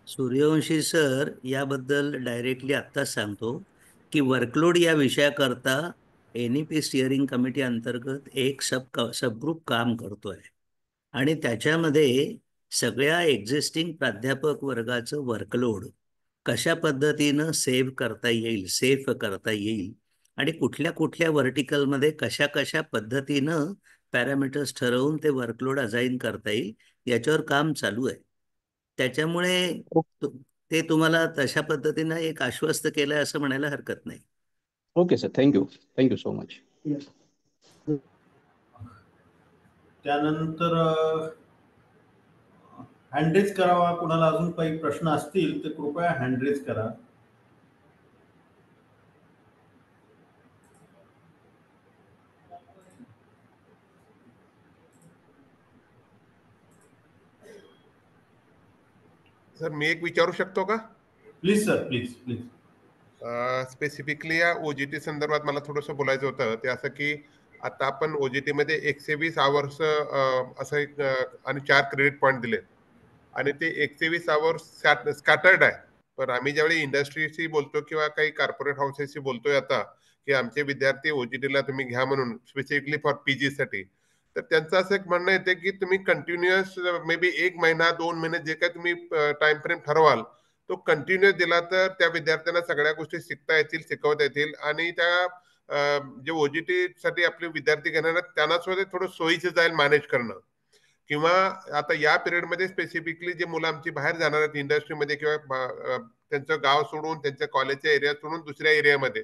सूर्यवंशी सर, याबद्दल डायरेक्टली आत्ताच सांगतो की वर्कलोड या विषयाकरता NEP स्टिअरिंग कमिटी अंतर्गत एक सबग्रुप काम करतोय आणि त्याच्यामध्ये सगळ्या एक्झिस्टिंग प्राध्यापक वर्गाचं वर्कलोड कशा पद्धतीनं सेफ करता येईल आणि कुठल्या कुठल्या व्हर्टिकलमध्ये कशा कशा पद्धतीनं पॅरामीटर्स ठरवून ते वर्कलोड असाइन करता येईल याच्यावर काम चालू आहे. त्याच्यामुळे ते तुम्हाला तशा पद्धतीनं एक आश्वस्त केलंय असं म्हणायला हरकत नाही. Okay sir, thank you so much. त्यानंतर हँडरेज करावा. कुणाला अजून काही प्रश्न असतील तर कृपया हँडरेज करा. सर मी एक विचारू शकतो का? Please sir, please. स्पेसिफिकली या OJT संदर्भात मला थोडंसं बोलायचं होतं. ते असं की आता आपण OJT मध्ये 120 आवर्स असं एक आणि 4 क्रेडिट पॉईंट दिले आणि ते 120 आवर्स स्कॅटर्ड आहे. पण आम्ही ज्यावेळी इंडस्ट्रीशी बोलतो किंवा काही कॉर्पोरेट हाऊसेसशी बोलतोय आता की आमचे विद्यार्थी OJT ला तुम्ही घ्या म्हणून स्पेसिफिकली फॉर PG साठी, तर त्यांचं असं एक म्हणणं येते की तुम्ही कंटिन्युअस मे बी 1 महिना 2 महिने जे काही तुम्ही टाइम फ्रेम ठरवाल तो कंटिन्युअस दिला तर त्या विद्यार्थ्यांना सगळ्या गोष्टी शिकता येतील, शिकवता येतील आणि त्या जे OJT साठी आपले विद्यार्थी घेणार आहेत त्यांना सुद्धा थोडं सोयीचं जाईल मॅनेज करणं. किंवा आता या पिरियडमध्ये स्पेसिफिकली जे मुलं आमची बाहेर जाणार आहेत इंडस्ट्रीमध्ये किंवा त्यांचं गाव सोडून त्यांच्या कॉलेजच्या एरिया सोडून दुसऱ्या एरियामध्ये,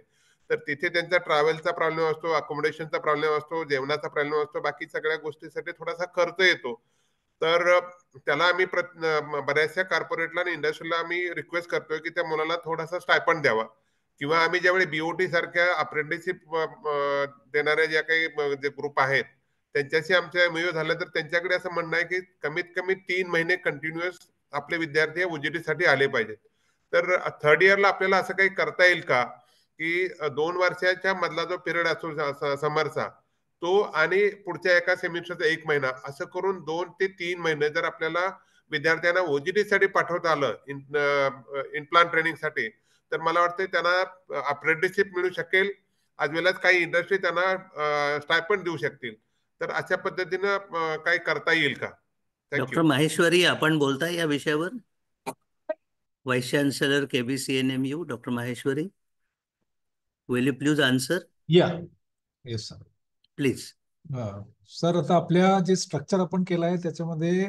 तर तिथे त्यांचा ट्रॅव्हलचा प्रॉब्लेम असतो, अकोमोडेशनचा प्रॉब्लेम असतो, जेवणाचा प्रॉब्लेम असतो, बाकी सगळ्या गोष्टीसाठी थोडासा खर्च येतो. तर त्याला आम्ही बऱ्याचशा कॉर्पोरेटला आणि इंडस्ट्रीला आम्ही रिक्वेस्ट करतोय की त्या मुलाला थोडासा स्टायपंड द्यावा किंवा आम्ही ज्यावेळी BOT सारख्या अप्रेंटिसशिप देणाऱ्या ज्या काही जे ग्रुप आहेत त्यांच्याशी आमच्या MOU झालं तर त्यांच्याकडे असं म्हणणं आहे की कमीत कमी 3 महिने कंटिन्युअस आपले विद्यार्थी OJT साठी आले पाहिजेत. तर थर्ड इयरला आपल्याला असं काही करता येईल का की 2 वर्षाच्या मधला जो पिरियड असतो समरचा तो आणि पुढच्या एका सेमिस्टरचा 1 महिना असं करून 2 ते 3 महिने जर आपल्याला विद्यार्थ्यांना OJT साठी पाठवता आलं इनप्लांट ट्रेनिंगसाठी, तर मला वाटतं त्यांना अप्रेंटिसशिप मिळू शकेल आज वेळेस काही इंडस्ट्री त्यांना स्टायपंड देऊ शकतील. तर अशा पद्धतीनं काही करता येईल का? डॉक्टर माहेश्वरी, आपण बोलताय या विषयावर? Vice chancellor KBCNMU, doctor Maheshwari, will you please answer? Yes sir, please. Sir आता आपल्या जे स्ट्रक्चर आपण केलं आहे त्याच्यामध्ये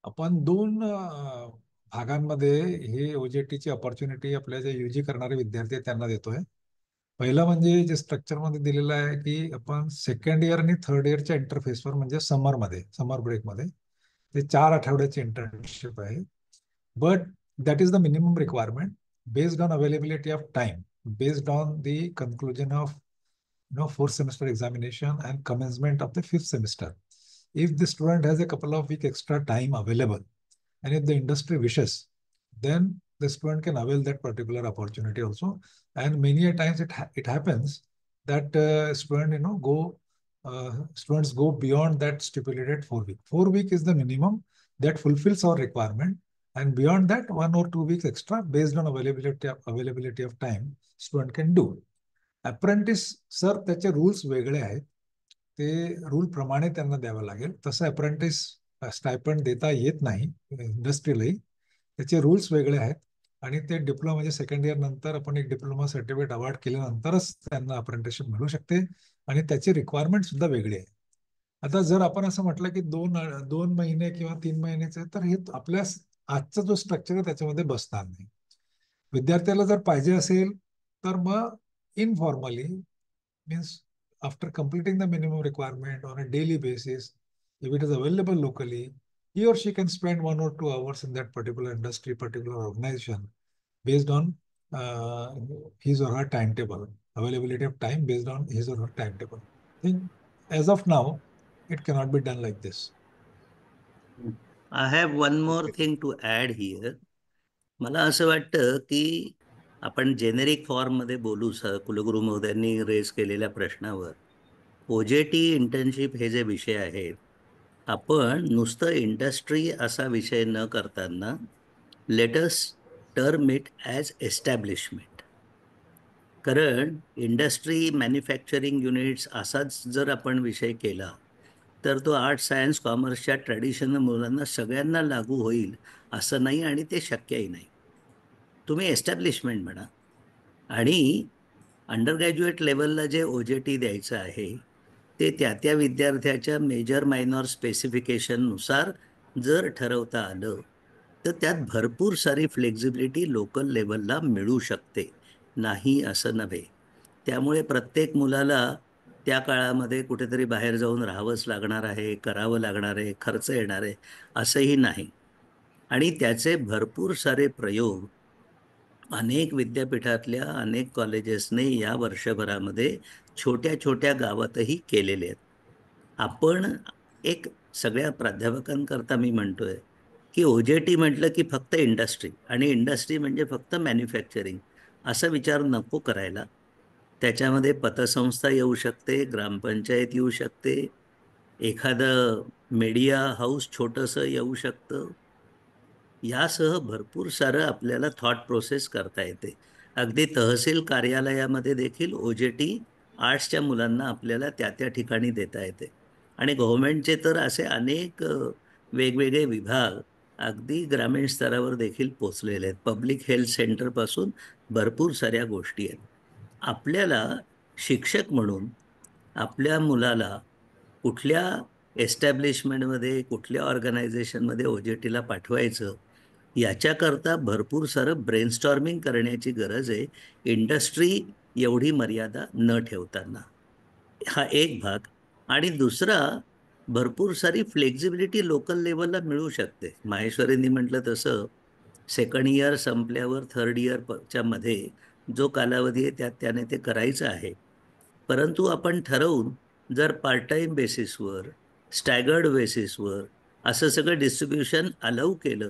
आपण 2 भागांमध्ये हे OJTची अपॉर्च्युनिटी आपल्या जे UG करणारे विद्यार्थी आहेत त्यांना देतोय. पहिलं म्हणजे जे स्ट्रक्चरमध्ये दिलेलं आहे की आपण सेकंड इयर आणि थर्ड इयरच्या इंटरफेसवर म्हणजे समर ब्रेकमध्ये ते 4 आठवड्याची इंटर्नशिप आहे. But that is the minimum requirement based on availability of time, based on the conclusion of 4th semester examination and commencement of the 5th semester. If the student has a couple of weeks extra time available and if the industry wishes, then the student can avail that particular opportunity also. And many a times it happens that students go beyond that stipulated 4 week. 4 week is the minimum that fulfills our requirement. And beyond that, 1 or 2 weeks extra based on availability of time, student can do. Apprentice sir त्याचे rules वेगळे आहेत, ते rule प्रमाणे त्यांना द्यावं लागेल. तसं apprentice stipend देता येत नाही इंडस्ट्रीलाही, त्याचे रूल्स वेगळे आहेत आणि ते डिप्लोमा म्हणजे सेकंड इयर नंतर आपण एक डिप्लोमा सर्टिफिकेट अवॉर्ड केल्यानंतरच त्यांना अप्रेंटिसशिप मिळू शकते आणि त्याची रिक्वायरमेंट सुद्धा वेगळी आहे. आता जर आपण असं म्हटलं की 2 महिने किंवा 3 महिन्याचे, तर हे आपल्या आजचा जो स्ट्रक्चर आहे त्याच्यामध्ये बसणार नाही. विद्यार्थ्याला जर पाहिजे असेल तर मग informally, means after completing the minimum requirement on a daily basis, if it is available locally, he or she can spend 1 or 2 hours in that particular industry, particular organization, based on his or her timetable, availability of time based on his or her timetable. I think as of now, it cannot be done like this. I have one more thing to add here. मला असं वाटतं की आपण generic फॉर्ममध्ये बोलू. कुलगुरू महोदयांनी raise केलेल्या प्रश्नावर ओजेटी इंटर्नशिप हे जे विषय आहेत, आपण नुसतं इंडस्ट्री असा विषय न करताना let us term it as establishment. कारण इंडस्ट्री, मॅन्युफॅक्चरिंग युनिट्स असाच जर आपण विषय केला तर तो आर्ट्स, सायन्स, कॉमर्सच्या ट्रॅडिशनल मुलांना सगळ्यांना लागू होईल असं नाही, आणि ते शक्यही नाही. तुम्ही एस्टॅब्लिशमेंट म्हणा. आणि अंडर ग्रॅज्युएट लेवलला जे OJT द्यायचं आहे ते त्या विद्यार्थ्याच्या मेजर मायनॉर स्पेसिफिकेशननुसार जर ठरवता आलं तर त्यात भरपूर सारी फ्लेक्झिबिलिटी लोकल लेवलला मिळू शकते, नाही असं नव्हे. त्यामुळे प्रत्येक मुलाला त्या काळामध्ये कुठेतरी बाहेर जाऊन राहावंच लागणार आहे, करावं लागणार आहे, खर्च येणार आहे असंही नाही. आणि त्याचे भरपूर सारे प्रयोग अनेक विद्यापीठातल्या अनेक कॉलेजेसने या वर्षभरामध्ये छोट्या छोट्या गावातही केलेले आहेत. आपण एक सगळ्या प्राध्यापकांकरता मी म्हणतोय की OJT म्हटलं की फक्त इंडस्ट्री, आणि इंडस्ट्री म्हणजे फक्त मॅन्युफॅक्चरिंग असा विचार नको करायला. त्याच्यामध्ये पतसंस्था येऊ शकते, ग्रामपंचायत येऊ शकते, एखादं मीडिया हाऊस छोटंसं येऊ शकतं. यासह भरपूर सारं आपल्याला थॉट प्रोसेस करता येते. अगदी तहसील कार्यालयामध्ये देखील OJT आर्ट्सच्या मुलांना आपल्याला त्या ठिकाणी देता येते. आणि गव्हर्नमेंटचे तर असे अनेक वेगवेगळे विभाग अगदी ग्रामीण स्तरावर देखील पोचलेले आहेत. पब्लिक हेल्थ सेंटरपासून भरपूर साऱ्या गोष्टी आहेत. आपल्याला शिक्षक म्हणून आपल्या मुलाला कुठल्या एस्टॅब्लिशमेंटमध्ये, कुठल्या ऑर्गनायझेशनमध्ये OJTला पाठवायचं याच्याकरता भरपूर सारं ब्रेनस्टॉर्मिंग करण्याची गरज आहे, इंडस्ट्री एवढी मर्यादा न ठेवताना. हा एक भाग. आणि दुसरा, भरपूर सारी फ्लेक्झिबिलिटी लोकल लेवलला मिळू शकते. माहेश्वरींनी म्हटलं तसं सेकंड इयर संपल्यावर थर्ड इयरच्या मध्ये जो कालावधी आहे त्याने ते करायचं आहे. परंतु आपण ठरवून जर पार्ट टाईम बेसिसवर, स्टॅगर्ड बेसिसवर असं सगळं डिस्ट्रीब्युशन अलाऊ केलं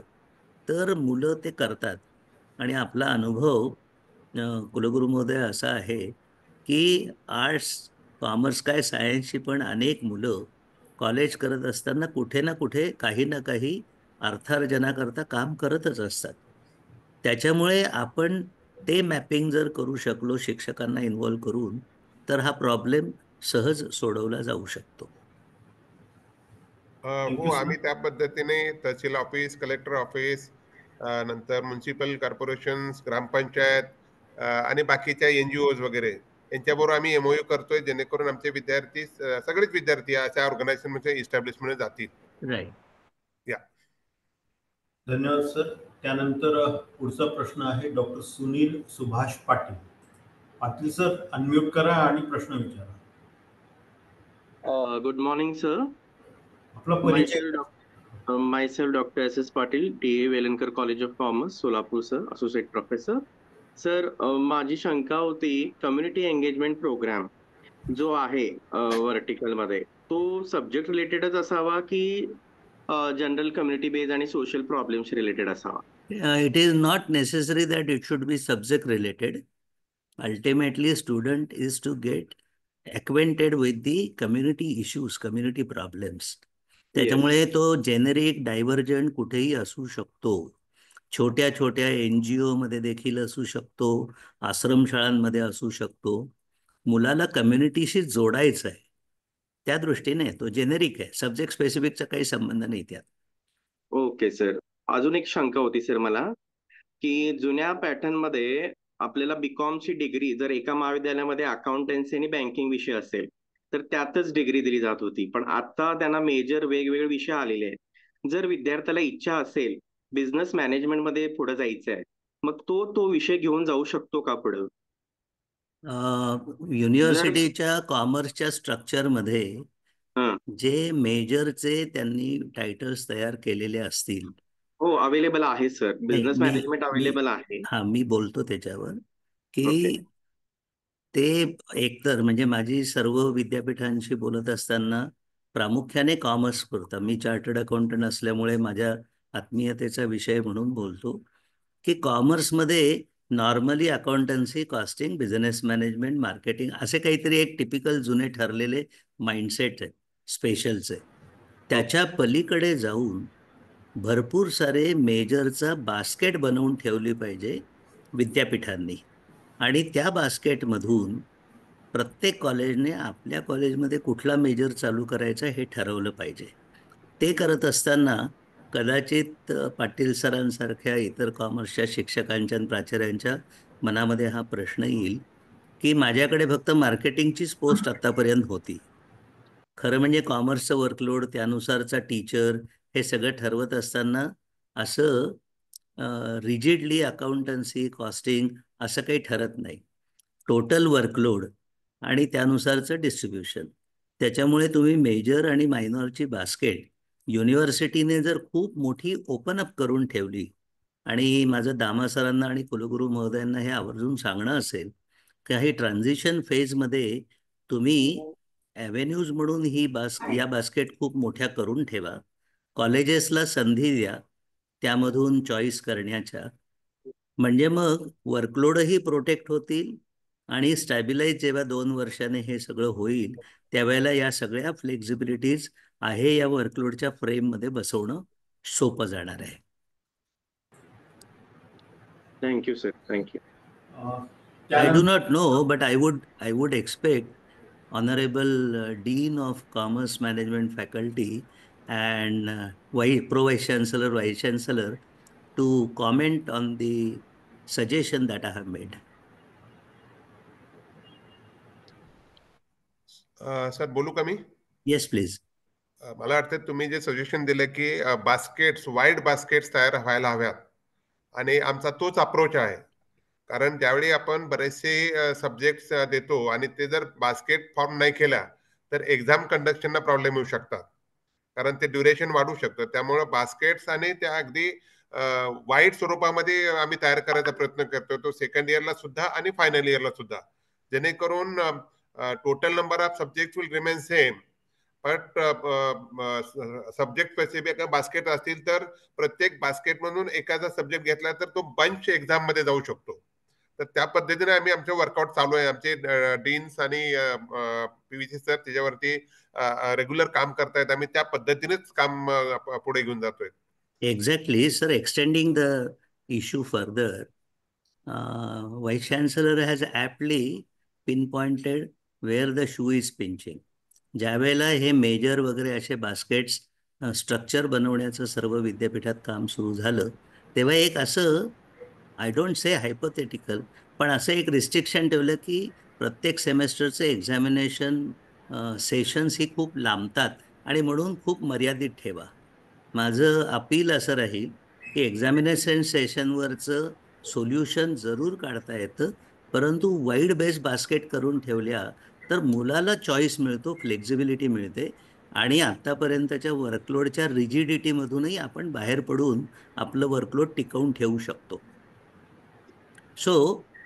तर मुलं ते करतात. आणि आपला अनुभव कुलगुरू महोदय असा आहे की आर्ट्स, कॉमर्स काय सायन्सची पण अनेक मुलं कॉलेज करत असताना कुठे ना कुठे काही ना काही अर्थार्जनाकरता काम करतच असतात. त्याच्यामुळे आपण ते मॅपिंग जर करू शकलो शिक्षकांना इन्व्हॉल्व करून तर हा प्रॉब्लेम सहज सोडवला जाऊ शकतो. हो, आम्ही त्या पद्धतीने तहसील ऑफिस, कलेक्टर ऑफिस, नंतर म्युन्सिपल कॉर्पोरेशन्स, ग्रामपंचायत आणि बाकीच्या NGOज वगैरे यांच्याबरोबर आम्ही MOU करतोय, जेणेकरून आमचे विद्यार्थी, सगळेच विद्यार्थी अशा ऑर्गनायझेशनमध्ये इस्टॅब्लिशमेंट जातील. राईट. या, धन्यवाद सर. त्यानंतर पुढचा प्रश्न आहे doctor Sunil Subhash Patil. Patil sir, unmute करा आणि प्रश्न विचारा. Good morning, sir. आपला परिचय. Myself, Dr. S.S. Patil, TA, Velankar College of Commerce, Solapur, sir, Associate Professor. Sir, माझी शंका होती, कम्युनिटी एंगेजमेंट प्रोग्राम जो आहे वर्टिकल मध्ये, तो सब्जेक्ट रिलेटेडच असावा की जनरल कम्युनिटी बेस्ड आणि सोशल प्रॉब्लेम्स रिलेटेड असावा? It is not necessary that it should be subject related. Ultimately, student is to get acquainted with the community issues, community problems. त्याच्यामुळे तो जेनेरिक, डायव्हर्जंट कुठेही असू शकतो. छोट्या छोट्या NGO मध्ये देखील असू शकतो, आश्रमशाळांमध्ये असू शकतो. मुलाला कम्युनिटीशी जोडायचं आहे, त्या दृष्टीने तो जेनेरिक आहे. सब्जेक्ट स्पेसिफिकचा काही संबंध नाही त्यात. Okay sir. अजून एक शंका होती सर मला, की जुन्या पॅटर्न मध्ये आपल्याला BCom ची डिग्री जर एका महाविद्यालयामध्ये अकाउंटन्सी आणि बँकिंग विषय असेल तर त्यातच डिग्री दिली जात होती. पण आता त्यांना मेजर वेगवेगळे विषय आलेले आहेत. जर विद्यार्थ्याला इच्छा असेल बिझनेस मॅनेजमेंट मध्ये पुढे जायचं आहे, मग तो विषय घेऊन जाऊ शकतो का पुढे? युनिव्हर्सिटीच्या कॉमर्सच्या स्ट्रक्चरमध्ये हं. जे मेजरचे त्यांनी टायटल्स तयार केलेले असतील, हो, अवेलेबल आहे सर. नाही, बिझनेस मी मॅनेजमेंट मी अवेलेबल आहे. हा मी बोलतो त्याच्यावर की ओके. ते एकतर म्हणजे माझी सर्व विद्यापीठांशी बोलत असताना प्रामुख्याने कॉमर्स पुरतं, मी चार्टर्ड अकाउंटंट असल्यामुळे माझ्या आत्मीयतेचा विषय म्हणून बोलतो की कॉमर्समध्ये normally accountancy, costing, business management, marketing असे काहीतरी एक टिपिकल जुने ठरलेले माइंडसेट आहे स्पेशलचे. त्याच्या पलीकडे जाऊन भरपूर सारे मेजरचा बास्केट बनवून ठेवली पाहिजे विद्यापीठांनी, आणि त्या बास्केटमधून प्रत्येक कॉलेजने आपल्या कॉलेजमध्ये कुठला मेजर चालू करायचा हे ठरवलं पाहिजे. ते करत असताना कदाचित पाटील सरांसारख्या इतर कॉमर्सच्या शिक्षकांच्या आणि प्राचार्यांच्या मनामध्ये हा प्रश्न येईल की माझ्याकडे फक्त मार्केटिंगचीच पोस्ट आत्तापर्यंत होती. खरं म्हणजे कॉमर्सचं वर्कलोड, त्यानुसारचा टीचर, हे सगळं ठरवत असताना असं रिजिडली अकाउंटन्सी, कॉस्टिंग असं काही ठरत नाही. टोटल वर्कलोड आणि त्यानुसारचं डिस्ट्रीब्युशन. त्याच्यामुळे तुम्ही मेजर आणि मायनॉरची बास्केट युनिव्हर्सिटीने जर खूप मोठी ओपन अप करून ठेवली, आणि माझं दामा सरांना आणि कुलगुरू महोदयांना हे आवर्जून सांगणं असेल की ही ट्रान्झिशन फेजमध्ये तुम्ही ॲव्हेन्यूज म्हणून या बास्केट खूप मोठ्या करून ठेवा. कॉलेजेसला संधी द्या त्यामधून चॉईस करण्याच्या, म्हणजे मग वर्कलोडही प्रोटेक्ट होतील आणि स्टॅबिलाइज जेव्हा 2 वर्षाने हे सगळं होईल त्यावेळेला या सगळ्या फ्लेक्झिबिलिटीज आहे या वर्कलोडच्या फ्रेममध्ये बसवणं सोपं जाणार आहे. Thank you sir, thank you. I do not know, but I would expect Honorable Dean of Commerce Management Faculty and Pro Vice Chancellor, Vice Chancellor to comment on the suggestion that I have made. Sir बोलू का मी? Yes, please. मला वाटतं तुम्ही जे suggestion दिलं की baskets, wide baskets तयार व्हायला हव्यात, आणि आमचा तोच अप्रोच आहे. कारण ज्यावेळी आपण बरेचसे सब्जेक्ट्स देतो आणि ते जर बास्केट फॉर्म नाही केल्या तर एक्झाम कंडक्शनला प्रॉब्लेम येऊ शकतात, कारण ते ड्युरेशन वाढू शकतं. त्यामुळे बास्केट्स आणि त्या अगदी वाईड स्वरूपामध्ये आम्ही तयार करायचा प्रयत्न करतो, तो सेकंड इयरला सुद्धा आणि फायनल इयरला सुद्धा, जेणेकरून total number of subject will remain same, but subject specific basket असतील तर प्रत्येक बास्केट मधून एखादा सब्जेक्ट घेतला तर तो बंच एक्झाम मध्ये जाऊ शकतो. तर त्या पद्धतीने आम्ही आमचे वर्कआउट चालू आहे. आमचे डीन्स आणि पीव्हीसी सर त्याच्यावरती रेग्युलर काम करतायत. आम्ही त्या पद्धतीनेच काम पुढे घेऊन जातोय. Exactly, sir. Extending the issue further, Vice Chancellor has aptly pinpointed where the shoe is pinching. ज्यावेळेला हे मेजर वगैरे असे बास्केट्स स्ट्रक्चर बनवण्याचं सर्व विद्यापीठात काम सुरू झालं तेव्हा एक असं, आय डोंट से हायपोथेटिकल, पण असं एक रिस्ट्रिक्शन ठेवलं की प्रत्येक सेमेस्टरचं एक्झामिनेशन सेशन्स ही खूप लांबतात आणि म्हणून खूप मर्यादित ठेवा. माझं अपील असं राहील की एक्झामिनेशन सेशनवरचं सोल्युशन जरूर काढता येतं, परंतु वाईड बेस बास्केट करून ठेवल्या तर मुलाला चॉईस मिळतो, फ्लेक्झिबिलिटी मिळते, आणि आत्तापर्यंतच्या वर्कलोडच्या रिजिडिटीमधूनही आपण बाहेर पडून आपलं वर्कलोड टिकवून ठेवू शकतो. So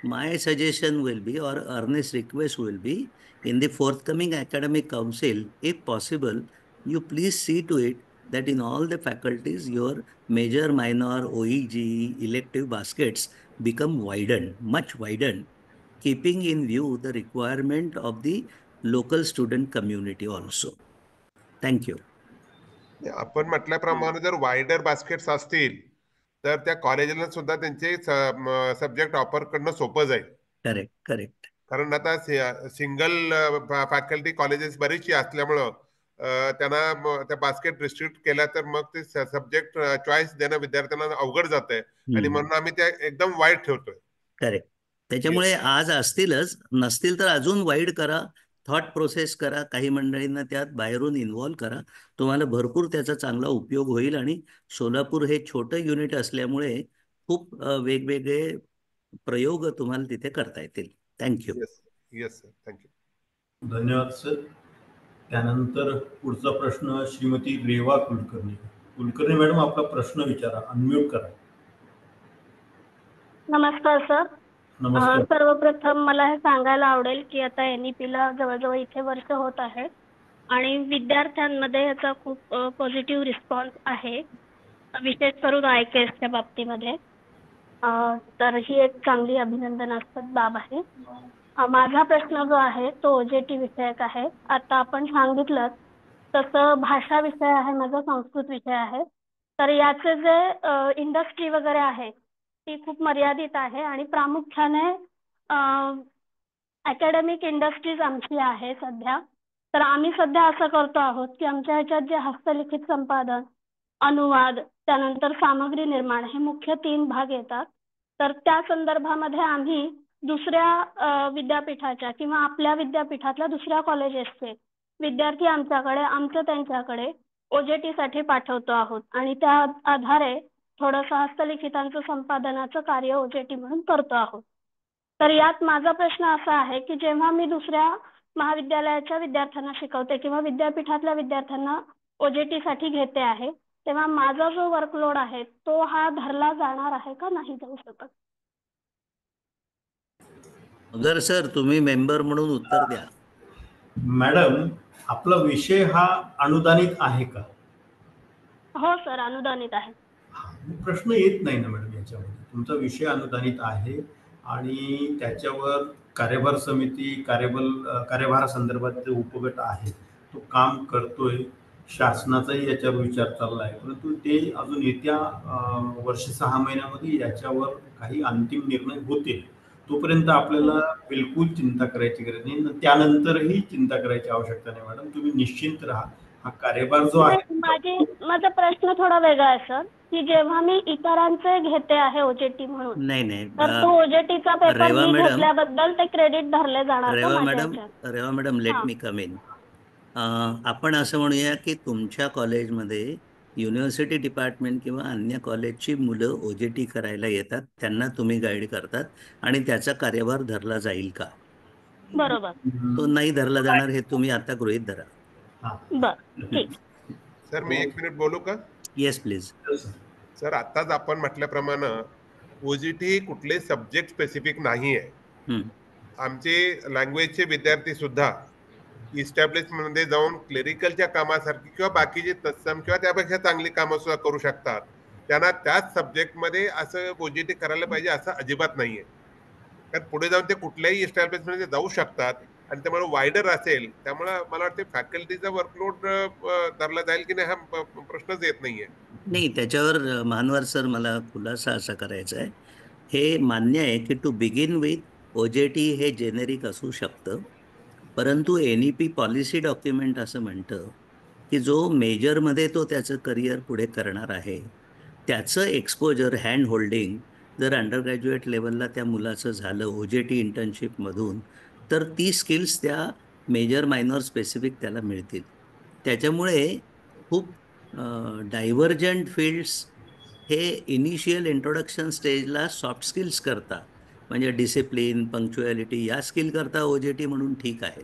my suggestion will be, or earnest request will be, in the forthcoming academic council, if possible, you please see to it that in all the faculties your major, minor, OEG, elective baskets become widened, much widened, keeping in view the requirement of the local student community also. Thank you. आपण म्हटल्याप्रमाणे जर wider baskets असतील तर त्या कॉलेजला सुद्धा त्यांचे subject offer करणं सोपं जाईल. Correct, correct. कारण आता सिंगल फॅकल्टी कॉलेजेस बरीचशी असल्यामुळं त्यांना त्या बास्केट रिस्ट्रिक्ट केल्या तर मग ते सब्जेक्ट चॉईस देणं विद्यार्थ्यांना अवघड जात आहे, आणि म्हणून आम्ही त्या एकदम वाईड ठेवतोय. करेक्ट. त्याच्यामुळे आज असतीलच, नसतील तर अजून वाईड करा, थॉट प्रोसेस करा, काही मंडळींना त्यात बाहेरून इन्व्हॉल्व करा, तुम्हाला भरपूर त्याचा चांगला उपयोग होईल. आणि सोलापूर हे छोटं युनिट असल्यामुळे खूप वेगवेगळे प्रयोग तुम्हाला तिथे करता येतील. थँक्यू. Yes sir, thank you. धन्यवाद सर. त्यानंतर पुढचा प्रश्न श्रीमती रेवा कुलकर्णी. कुलकर्णी मॅडम, आपला प्रश्न विचारा, अनम्यूट करा. नमस्कार सर. नमस्कार. सर्वप्रथम मला हे सांगायला आवडेल की आता NEP-ला जवळजवळ इथे वर्ष होत आहे आणि विद्यार्थ्यांमध्ये याचा खूप पॉझिटिव्ह रिस्पॉन्स आहे, विशेष करून IKSच्या बाबतीमध्ये. तर ही एक चांगली अभिनंदनास्पद बाब आहे. माझा प्रश्न जो आहे तो OJT विषयक आहे. आता आपण सांगितलं तसं भाषा विषय आहे, माझा संस्कृत विषय आहे. तर याचे जे इंडस्ट्री वगैरे आहे ती खूप मर्यादित आहे आणि प्रामुख्याने अकॅडमिक इंडस्ट्रीज आमची आहे सध्या. तर आम्ही सध्या असं करतो आहोत की आमच्या ह्याच्यात जे हस्तलिखित संपादन, अनुवाद, त्यानंतर सामग्री निर्माण हे मुख्य 3 भाग येतात. तर त्या संदर्भामध्ये आम्ही दुसऱ्या विद्यापीठाच्या किंवा आपल्या विद्यापीठातल्या दुसऱ्या कॉलेजेसचे विद्यार्थी आमचं त्यांच्याकडे OJT साठी पाठवतो आहोत आणि त्या आधारे थोडंसं हस्तलिखितांचं संपादनाचं कार्य OJT म्हणून करतो आहोत. तर यात माझा प्रश्न असा आहे की जेव्हा मी दुसऱ्या महाविद्यालयाच्या विद्यार्थ्यांना शिकवते किंवा विद्यापीठातल्या विद्यार्थ्यांना OJT साठी घेते आहे, तेव्हा माझा जो वर्कलोड आहे तो हा धरला जाणार आहे का नाही जाऊ शकत? अगर सर तुम्ही मेंबर म्हणून उत्तर द्या. मॅडम, आपला विषय हा अनुदानित आहे का? हो सर, अनुदानित आहे. प्रश्न येत नाही ना मॅडम याच्यामध्ये. तुमचा विषय अनुदानित आहे आणि त्याच्यावर कार्यभार समिती, कार्यभारासंदर्भात जे उपगट आहे तो काम करतोय. शासनाचाही याच्यावर विचार चालला आहे, परंतु ते अजून येत्या वर्ष 6 महिन्यामध्ये याच्यावर काही अंतिम निर्णय होतील. तोपर्यंत आपल्याला बिलकुल चिंता करायची गरज नाही. त्यानंतरही चिंता करायची आवश्यकता नाही मॅडम. तुम्ही निश्चिंत राहा. हा कार्यभार जो आहे, माझा प्रश्न थोडा वेगळा आहे सर, की जेव्हा मी इतरांचे घेते आहे OJT म्हणून, नाही तर तो OJTचा पेपर मी घेतल्याबद्दल ते क्रेडिट धरले जाणार का माझ्या ह्याच्यात? Reva madam, let me come in. आपण असं म्हणूया की तुमच्या कॉलेजमध्ये युनिव्हर्सिटी डिपार्टमेंट किंवा अन्य कॉलेजची मुलं OJT करायला येतात, त्यांना तुम्ही गाईड करतात आणि त्याचा कार्यभार धरला जाईल का? बरोबर. तो नाही धरला जाणार हे तुम्ही आता गृहीत धरा. बरं, ठीक. सर, मी 1 मिनिट बोलू का? Yes please. सर, आताच आपण म्हटल्याप्रमाणे OJT कुठले सब्जेक्ट स्पेसिफिक नाही आहे. आमचे लँग्वेजचे विद्यार्थी सुद्धा इस्टॅब्लिशमेंटमध्ये जाऊन क्लेरिकलच्या कामासारखी किंवा बाकीचे तत्सम किंवा त्यापेक्षा चांगली कामं सुद्धा करू शकतात. त्यांना त्याच सब्जेक्टमध्ये असं OJT करायला पाहिजे असं अजिबात नाहीये. कारण पुढे जाऊन ते कुठल्याही इस्टॅब्लिशमेंटमध्ये जाऊ शकतात आणि त्यामुळे वायडर असेल. त्यामुळे मला वाटते फॅकल्टीचा वर्कलोड धरला जाईल की नाही हा प्रश्नच येत नाहीये. नाही, त्याच्यावर महानवर सर मला खुलासा असा करायचा आहे. हे मान्य आहे की टू बिगिन विथ OJT हे जेनेरिक असू शकतं, परंतु NEP पॉलिसी डॉक्युमेंट असं म्हणतं की जो मेजरमध्ये तो त्याचं करिअर पुढे करणार आहे त्याचं एक्सपोजर, हँड होल्डिंग जर अंडरग्रॅज्युएट लेवलला त्या मुलाचं झालं OJT इंटर्नशिपमधून, तर ती स्किल्स त्या मेजर मायनॉर स्पेसिफिक त्याला मिळतील. त्याच्यामुळे खूप डायव्हर्जंट फील्ड्स हे इनिशियल इंट्रोडक्शन स्टेजला सॉफ्ट स्किल्स करता, म्हणजे डिसिप्लिन, पंक्च्युअलिटी या स्किल करता OJT म्हणून ठीक आहे.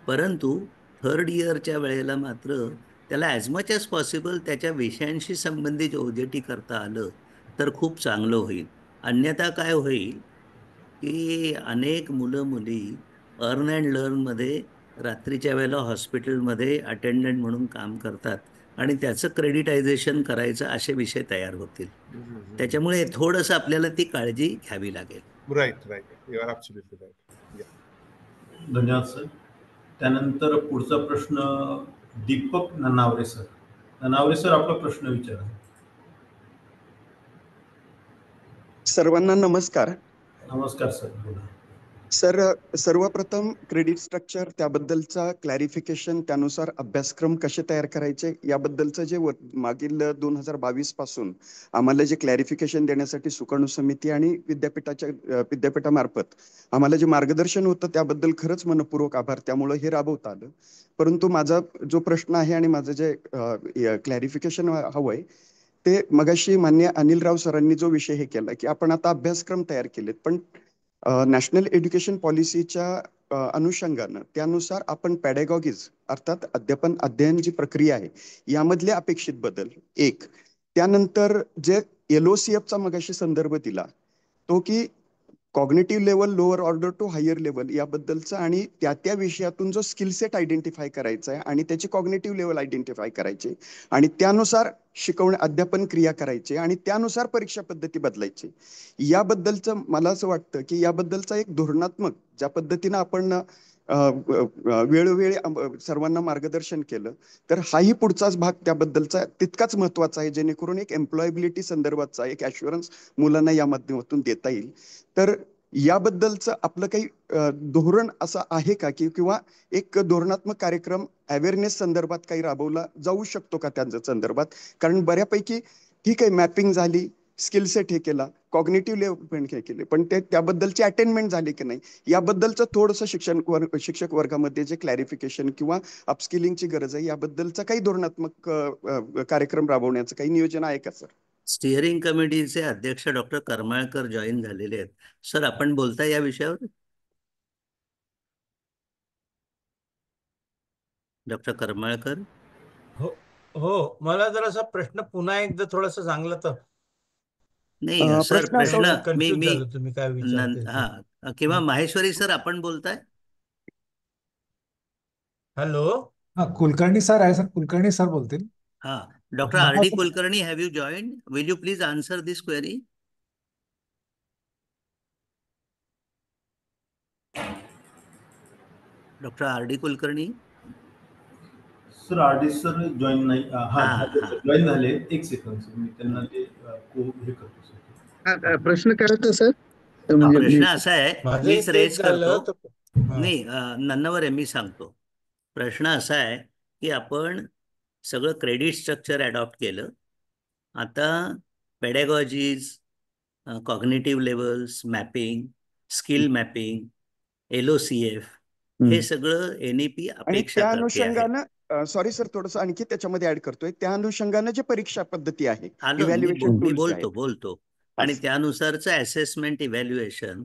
परंतु 3rd इयरच्या वेळेला मात्र त्याला ॲज मच ॲज पॉसिबल त्याच्या विषयांशी संबंधित OJT करता आलं तर खूप चांगलं होईल. अन्यथा काय होईल की अनेक मुलं मुली अर्न अँड लर्नमध्ये रात्रीच्या वेळेला हॉस्पिटलमध्ये अटेंडंट म्हणून काम करतात आणि त्याचं क्रेडिटायझेशन करायचं असे विषय तयार होतील. त्याच्यामुळे थोडंसं आपल्याला ती काळजी घ्यावी लागेल. Right. You are absolutely right. धन्यवाद सर. त्यानंतर पुढचा प्रश्न दीपक ननावरे सर. ननावरे सर, आपला प्रश्न विचारा. सर्वांना नमस्कार. नमस्कार सर, बोला. सर, सर्वप्रथम क्रेडिट स्ट्रक्चर त्याबद्दलचा क्लॅरिफिकेशन, त्यानुसार अभ्यासक्रम कसे तयार करायचे याबद्दलचं जे मागील 2022 पासून आम्हाला जे क्लॅरिफिकेशन देण्यासाठी सुकाणू समिती आणि विद्यापीठामार्फत आम्हाला जे मार्गदर्शन होतं त्याबद्दल खरंच मनपूर्वक आभार. त्यामुळं हे राबवता आलं. परंतु माझा जो प्रश्न आहे आणि माझं जे क्लॅरिफिकेशन हवंय ते मगाशी मान्य अनिलराव सरांनी जो विषय हे केला की आपण आता अभ्यासक्रम तयार केलेत, पण नॅशनल एज्युकेशन पॉलिसीच्या अनुषंगानं त्यानुसार आपण पॅडेगॉगीज अर्थात अध्ययन जी प्रक्रिया आहे यामधले अपेक्षित बदल एक, त्यानंतर जे LOCFचा मगाशी संदर्भ दिला तो की cognitive level, lower order to higher level याबद्दलचा आणि त्या विषयातून जो स्किल सेट आयडेंटिफाय करायचा आहे आणि त्याची कॉग्निटिव्ह लेवल आयडेंटिफाय करायचे आणि त्यानुसार अध्यापन क्रिया करायचे आणि त्यानुसार परीक्षा पद्धती बदलायची. याबद्दलचं मला असं वाटतं की याबद्दलचा एक धोरणात्मक ज्या पद्धतीनं आपण वेळोवेळी सर्वांना मार्गदर्शन केलं तर हाही पुढचाच भाग त्याबद्दलचा तितकाच महत्वाचा आहे, जेणेकरून एक एम्प्लॉयबिलिटी संदर्भाचा एक ॲश्युरन्स मुलांना या माध्यमातून देता येईल. तर याबद्दलचं आपलं काही धोरण असं आहे का की किंवा एक धोरणात्मक कार्यक्रम अवेअरनेस संदर्भात काही राबवला जाऊ शकतो का त्यांच्या संदर्भात? कारण बऱ्यापैकी ठीक आहे, मॅपिंग झाली, स्किल सेट हे केला, कॉग्निटिव्ह लेवल हे केले, पण त्याबद्दलची अटेनमेंट झाली की नाही याबद्दलचं थोडंसं शिक्षक वर्गामध्ये जे क्लॅरिफिकेशन किंवा अपस्किलिंगची गरज आहे याबद्दलचा काही धोरणात्मक कार्यक्रम राबवण्याचं काही नियोजन आहे का सर? स्टिअरिंग कमिटीचे अध्यक्ष डॉक्टर करमाळकर जॉईन झालेले आहेत. सर, आपण बोलताय या विषयावर? डॉक्टर करमाळकर. हो हो, मला जरासा प्रश्न पुन्हा एकदा थोडासा सांगला तर. नाही सर, प्रश्न कन्फ्यूज झालो तुम्ही काय विचारताय. हा, किंवा माहेश्वरी सर आपण बोलताय? हॅलो, हा, कुलकर्णी सर आहे सर, कुलकर्णी सर बोलतील. हा, doctor RD Kulkarni, have you join? Will you please answer this query? Doctor RD Kulkarni. Sir RD sir join नाही, जॉईन झाले. एक सेकंड सर, मी त्यांना ते हे करतो सर. प्रश्न काय होता सर? प्रश्न असा आहे, मीच रेज करतो. हा. नाही, नन्नावर आहे, मी सांगतो. प्रश्न असा आहे की आपण सगळं क्रेडिट स्ट्रक्चर अडॉप्ट केलं. आता pedagogies, cognitive levels, mapping, skill mapping, LOCF हे सगळं NEP आणि अपेक्षा त्या करते आहे. अनुषंगानं सॉरी सर, थोडंसं आणखी त्याच्यामध्ये ऍड करतोय, त्या अनुषंगानं जे परीक्षा पद्धती आहे, आलो, इव्हॅल्युएशन मी टूल्स आहेत बोलतो आणि त्यानुसारचं असेसमेंट इव्हॅल्युएशन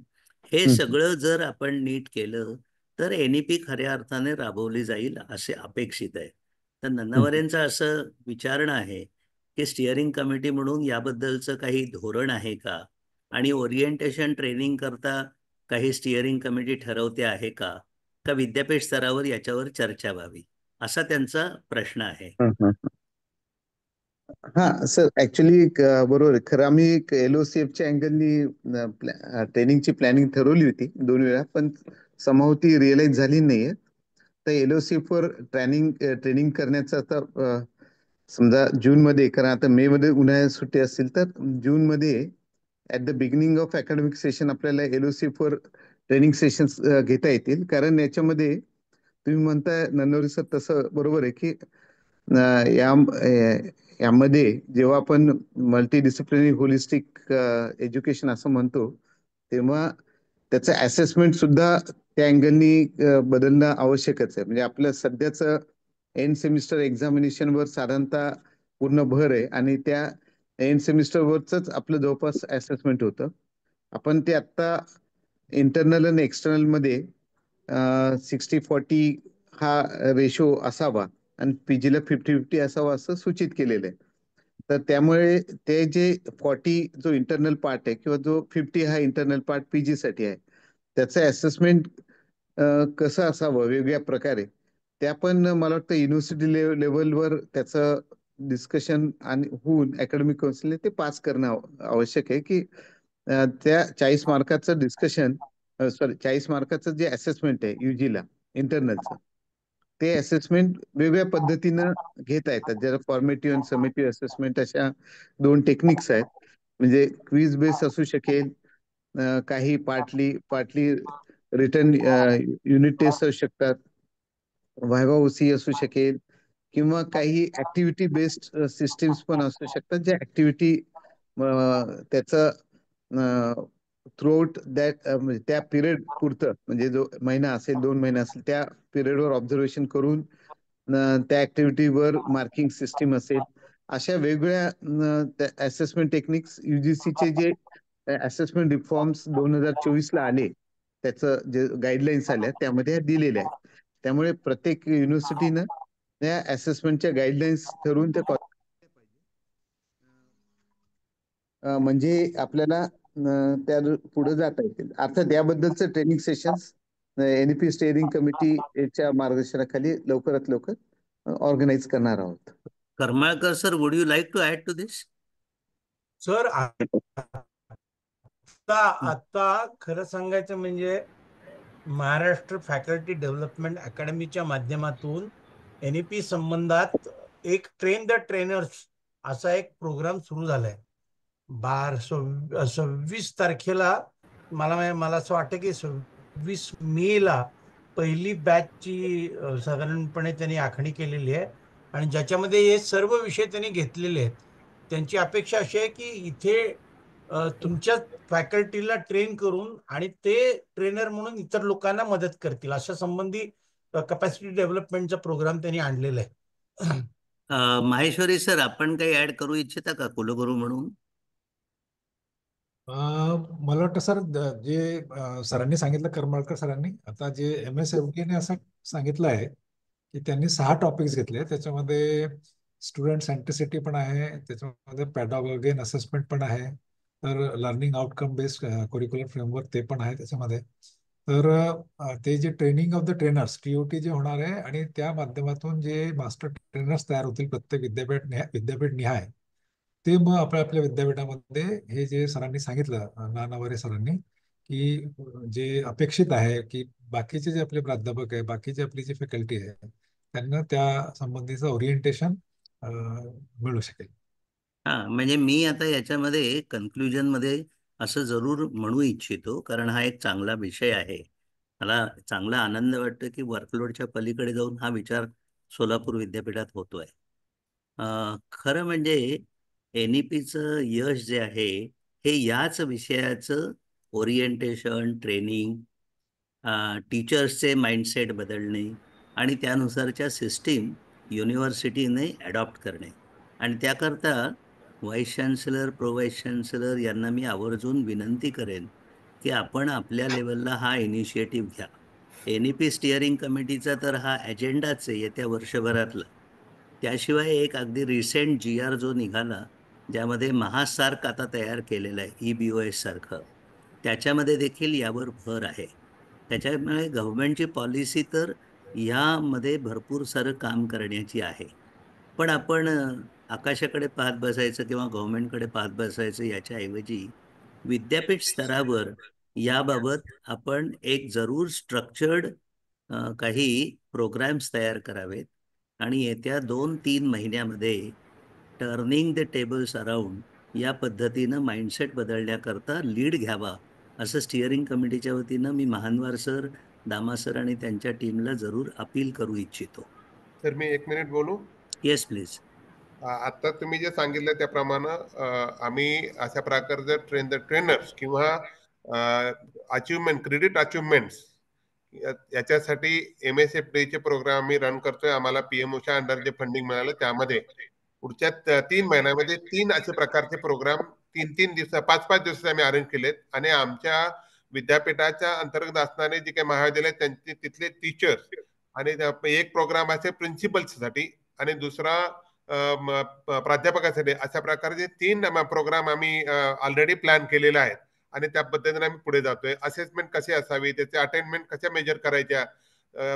हे हम्म. सगळं जर आपण नीट केलं तर NEP खऱ्या अर्थाने राबवली जाईल असे अपेक्षित आहे. तर नन्नावरेंचं असं विचारणं आहे की स्टिअरिंग कमिटी म्हणून याबद्दलचं काही धोरण आहे का, आणि ओरिएंटेशन ट्रेनिंग करता काही स्टिअरिंग कमिटी ठरवते आहे का, का विद्यापीठ स्तरावर याच्यावर चर्चा व्हावी, असा त्यांचा प्रश्न आहे. हा सर, ऍक्च्युली बरोबर आहे. खरं आम्ही एक LOCFच्या अँगलनी ट्रेनिंगची प्लॅनिंग ठरवली होती 2 वेळा, पण समहाव ती रिअलाइज झाली नाहीये. तर LOCF वर ट्रेनिंग करण्याचं आता समजा जूनमध्ये, कारण आता मे मध्ये उन्हाळ्यात सुट्टी असतील, तर जूनमध्ये at the beginning of academic session आपल्याला LOCF वर ट्रेनिंग सेशन्स घेता येतील. कारण याच्यामध्ये तुम्ही म्हणताय नन्नवरे सर, तसं बरोबर आहे की यामध्ये जेव्हा आपण मल्टी डिसिप्लिनरी होलिस्टिक एज्युकेशन असं म्हणतो, तेव्हा त्याचं असेसमेंट सुद्धा त्या अँगलनी बदलणं आवश्यकच आहे. म्हणजे आपलं सध्याचं एंड सेमिस्टर एक्झामिनेशनवर साधारणतः पूर्ण भर आहे आणि त्या एंड सेमिस्टरवरच आपलं जवळपास असेसमेंट होतं. आपण ते आत्ता इंटरनल आणि एक्सटर्नल मध्ये 60-40 हा रेशो असावा आणि PGला 50-50 असावा असं सूचित केलेलं आहे. तर त्यामुळे ते जे 40 जो इंटरनल पार्ट आहे किंवा जो 50 हा इंटरनल पार्ट PG साठी आहे, त्याचं असेसमेंट कसं असावं वेगवेगळ्या प्रकारे, त्या पण मला वाटतं युनिव्हर्सिटी लेवलवर त्याचं डिस्कशन आणि होऊन अकॅडमिक काउन्सिलने ते पास करणं आवश्यक आहे की त्या 40 मार्काचं डिस्कशन, 40 मार्काचं जे असेसमेंट आहे UGला इंटरनलचं, ते असेसमेंट वेगवेगळ्या पद्धतीनं घेता येतात. ज्याला फॉर्मेटिव्ह आणि समेटिव्ह असेसमेंट अशा 2 टेक्निक्स आहेत. म्हणजे क्विज बेस असू शकेल, काही पार्टली रिटर्न युनिट टेस्ट असू शकतात, व्हायवा ओसी असू शकेल, किंवा काही ऍक्टिव्हिटी बेस्ड सिस्टीम्स पण असू शकतात, ज्या ऍक्टिव्हिटी त्याचं थ्रूआउट दॅट म्हणजे त्या पिरियड पुरतं, म्हणजे जो महिना असेल 2 महिने असेल त्या पिरियडवर ऑब्झर्वेशन करून त्या ऍक्टिव्हिटीवर मार्किंग सिस्टीम असेल, अशा वेगवेगळ्या असेसमेंट टेक्निक्स युजीसीचे जे असेसमेंट रिफॉर्म्स 2024 ला आले, त्याचं जे गाईडलाईन्स आल्या त्यामध्ये दिलेल्या आहेत. त्यामुळे प्रत्येक युनिव्हर्सिटीनं त्या असेसमेंटच्या गाईडलाईन्स ठरवून त्या म्हणजे आपल्याला त्या पुढे जाता येतील. अर्थात याबद्दलचं ट्रेनिंग सेशन्स एनईपी स्टेअरिंग कमिटीच्या मार्गदर्शनाखाली लवकरात लवकर ऑर्गनाईज करणार आहोत. Karmalkar sir, would you like to add to this? Sir, आता खरं सांगायचं म्हणजे महाराष्ट्र फॅकल्टी डेव्हलपमेंट अकॅडमीच्या माध्यमातून एनईपी संबंधात एक ट्रेन द ट्रेनर्स असा एक प्रोग्राम सुरू झालाय. 26 तारखेला मला असं वाटतं की 26 मेला पहिली बॅचची साधारणपणे त्यांनी आखणी केलेली आहे, आणि ज्याच्यामध्ये हे सर्व विषय त्यांनी घेतलेले आहेत. त्यांची अपेक्षा अशी आहे की इथे तुमच्या फॅकल्टीला ट्रेन करून आणि ते ट्रेनर म्हणून इतर लोकांना मदत करतील, अशा संबंधी कॅपॅसिटी डेव्हलपमेंटचा प्रोग्राम त्यांनी आणलेला आहे. माहेश्वरी सर, आपण काही ऍड करू इच्छिता का कुलगुरू म्हणून? मला वाटतं सर, जे सरांनी सांगितलं, करमळकर सरांनी, आता जे MSFDने असं सांगितलं आहे की त्यांनी 6 टॉपिक्स घेतले. त्याच्यामध्ये स्टुडंट सेंट्रिसिटी पण आहे, त्याच्यामध्ये पॅडागॉगी अँड असेसमेंट पण आहे, तर learning outcome based curricular framework ते पण आहे त्याच्यामध्ये. तर ते जे training of the trainers TOT जे होणार आहे, आणि त्या माध्यमातून जे मास्टर ट्रेनर्स तयार होतील प्रत्येक विद्यापीठ निहाय, ते मग आपल्या विद्यापीठामध्ये हे जे सरांनी सांगितलं, नानावरे सरांनी, की जे अपेक्षित आहे की बाकीचे जे आपले प्राध्यापक आहे, बाकीची आपली जी फॅकल्टी आहे, त्यांना त्या संबंधीचं ओरिएंटेशन मिळू शकेल. म्हणजे मी आता याच्यामध्ये कन्क्लुजन मध्ये असं जरूर म्हणू इच्छितो, कारण हा एक चांगला विषय आहे. मला चांगला आनंद वाटतो की वर्कलोडच्या पलीकडे जाऊन हा विचार सोलापूर विद्यापीठात होतोय. खरं म्हणजे NEPचं यश जे आहे हे याच विषयाचं ओरिएंटेशन, ट्रेनिंग, टीचर्सचे माइंडसेट बदलणे आणि त्यानुसारच्या सिस्टीम युनिव्हर्सिटीने अडॉप्ट करणे, आणि त्याकरता vice chancellor, pro vice chancellor यांना मी आवर्जून विनंती करेन की आपण आपल्या लेवलला हा इनिशिएटिव्ह घ्या. NEP स्टिअरिंग कमिटीचा तर हा अजेंडाच आहे येत्या वर्षभरातला. त्याशिवाय एक अगदी रिसेंट GR जो निघाला, ज्यामध्ये महासार्क आता तयार केलेला आहे, EBOS सारखं, त्याच्यामध्ये देखील यावर भर आहे. त्याच्यामुळे गव्हर्नमेंटची पॉलिसी तर यामध्ये भरपूर सारं काम करण्याची आहे. पण आपण आकाशाकडे पाहत बसायचं किंवा गव्हर्नमेंटकडे पाहत बसायचं याच्याऐवजी विद्यापीठ स्तरावर याबाबत आपण एक जरूर स्ट्रक्चर्ड काही प्रोग्राम्स तयार करावेत, आणि येत्या 2-3 महिन्यामध्ये टर्निंग द टेबल्स अराउंड या पद्धतीनं माइंडसेट बदलण्याकरता लीड घ्यावा, असं स्टिअरिंग कमिटीच्या वतीनं मी महानवार सर, दामा सर आणि त्यांच्या टीमला जरूर अपील करू इच्छितो. सर, मी 1 मिनिट बोलू? Yes please. आता तुम्ही जे सांगितलं त्याप्रमाणे आम्ही अशा प्रकारचे ट्रेनर्स किंवा अचिव्हमेंट, क्रेडिट अचिव्हमेंट्स याच्यासाठी MSFDचे प्रोग्राम आम्ही रन करतोय. आम्हाला PMOच्या अंडर जे फंडिंग मिळालं त्यामध्ये पुढच्या 3 महिन्यामध्ये 3 असे प्रकारचे प्रोग्राम 3-3 दिवस, 5-5 दिवसाचे आम्ही अरेंज केलेत, आणि आमच्या विद्यापीठाच्या अंतर्गत असणारे जे काही महाविद्यालय त्यांचे तिथले टीचर्स, आणि एक प्रोग्राम असेल प्रिन्सिपल्ससाठी आणि दुसरा प्राध्यापकासाठी, अशा प्रकारचे 3 प्रोग्राम आम्ही ऑलरेडी प्लॅन केलेले आहेत, आणि त्या पद्धतीने आम्ही पुढे जातोय. असेसमेंट कशी असावी, त्याचे अटेंडमेंट कशा मेजर करायच्या,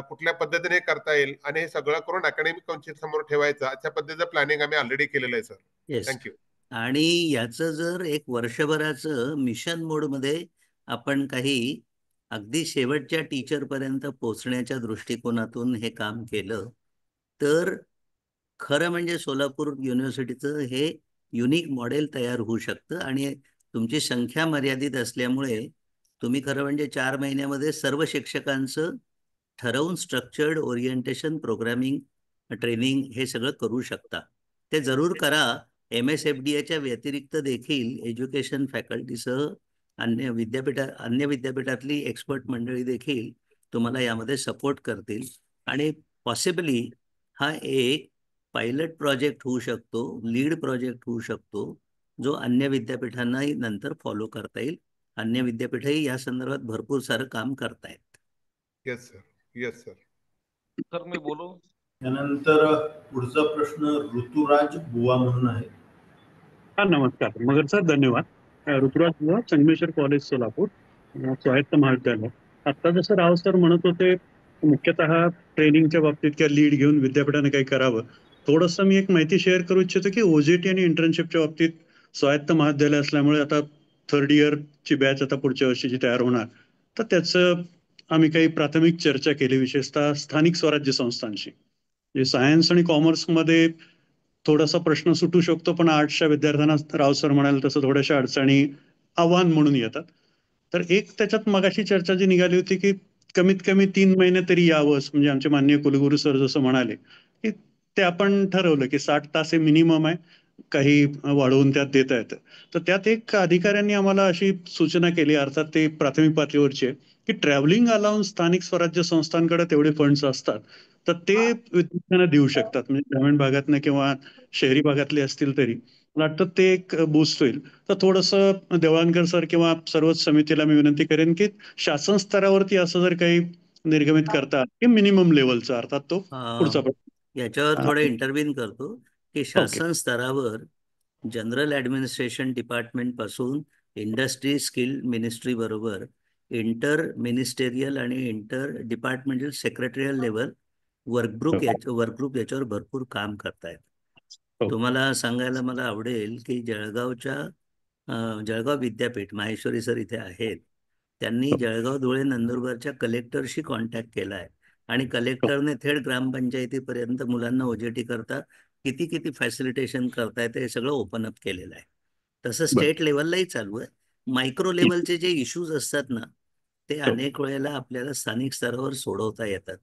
कुठल्या पद्धतीने करता येईल, आणि हे सगळं करून अकॅडमिक काउन्सिल समोर ठेवायचं, अशा पद्धतीचं प्लॅनिंग आम्ही ऑलरेडी केलेलं आहे सर. येस. थँक्यू. आणि याचं जर एक वर्षभराचं मिशन मोडमध्ये आपण काही अगदी शेवटच्या टीचरपर्यंत पोहोचण्याच्या दृष्टिकोनातून हे काम केलं तर खरं म्हणजे सोलापूर युनिव्हर्सिटीचं हे युनिक मॉडेल तयार होऊ शकतं. आणि तुमची संख्या मर्यादित असल्यामुळे तुम्ही खरं म्हणजे 4 महिन्यामध्ये सर्व शिक्षकांचं ठरवून स्ट्रक्चर्ड ओरिएंटेशन, प्रोग्रामिंग, ट्रेनिंग हे सगळं करू शकता. ते जरूर करा. MSFDAच्या व्यतिरिक्त देखील एज्युकेशन फॅकल्टीसह अन्य विद्यापीठातली एक्सपर्ट मंडळी देखील तुम्हाला यामध्ये सपोर्ट करतील आणि पॉसिबली हा एक पायलट प्रोजेक्ट होऊ शकतो, लीड प्रोजेक्ट होऊ शकतो, जो अन्य विद्यापीठांनाही नंतर फॉलो करता येईल. अन्य विद्यापीठही या संदर्भात भरपूर सारं काम करतायत. Yes sir, yes sir. Sir मी बोलू? त्यानंतर पुढचा प्रश्न ऋतुराज बुवा म्हणून आहे. नमस्कार मगर सर, धन्यवाद. ऋतुराज बुवा, संगमेश्वर कॉलेज सोलापूर, स्वायत्त महाविद्यालय. आता जसं राव सर म्हणत होते, मुख्यतः ट्रेनिंगच्या बाबतीत किंवा लीड घेऊन विद्यापीठाने काही करावं, थोडंसं मी एक माहिती शेअर करू इच्छितो की OJT आणि इंटर्नशिपच्या बाबतीत स्वायत्त महाविद्यालय असल्यामुळे आता 3rd इयरची बॅच आता पुढच्या वर्षीची तयार होणार, तर त्याचं आम्ही काही प्राथमिक चर्चा केली, विशेषतः स्थानिक स्वराज्य संस्थांशी. जे सायन्स आणि कॉमर्समध्ये थोडासा प्रश्न सुटू शकतो, पण आर्ट्सच्या विद्यार्थ्यांना राव सर म्हणाले तसं थोड्याशा अडचणी आव्हान म्हणून येतात. तर एक त्याच्यात मगाशी चर्चा जी निघाली होती की कमीत कमी 3 महिने तरी यावंच, म्हणजे आमचे माननीय कुलगुरू सर जसं म्हणाले की ते आपण ठरवलं की 60 तास हे मिनिमम आहे, काही वाढवून त्यात देता येतं. तर त्यात एक अधिकाऱ्यांनी आम्हाला अशी सूचना केली, अर्थात ते प्राथमिक पातळीवरची आहे, की ट्रॅव्हलिंग अलाउन्स स्थानिक स्वराज्य संस्थांकडे तेवढे फंड्स असतात, तर ते विद्यार्थ्यांना देऊ शकतात. म्हणजे ग्रामीण भागातनं किंवा शहरी भागातले असतील तरी मला वाटतं ते एक बूस्ट होईल. तर थोडंसं देवळानकर सर किंवा सर्वच समितीला मी विनंती करेन की शासन स्तरावरती असं जर काही निर्गमित करता की मिनिमम लेवलचा, अर्थात तो पुढचा प्रश्न. याच्यावर थोडं इंटरव्हीन करतो की शासन स्तरावर जनरल ऍडमिनिस्ट्रेशन डिपार्टमेंट पासून इंडस्ट्री स्किल मिनिस्ट्री बरोबर इंटर मिनिस्टेरियल आणि इंटर डिपार्टमेंटल सेक्रेटरियल लेवल वर्कग्रुप याच्यावर भरपूर काम करतायत. तुम्हाला सांगायला मला आवडेल की जळगाव विद्यापीठ, माहेश्वरी सर इथे आहेत, त्यांनी जळगाव, धुळे, नंदुरबारच्या कलेक्टरशी कॉन्टॅक्ट केला आहे आणि कलेक्टरने थेट ग्रामपंचायतीपर्यंत मुलांना OJT करता किती फॅसिलिटेशन करतायत हे सगळं ओपन अप केलेलं आहे. तसं स्टेट लेवललाही चालू आहे. मायक्रो लेवलचे जे इश्यूज असतात ना, ते अनेक वेळेला आपल्याला स्थानिक स्तरावर सोडवता येतात.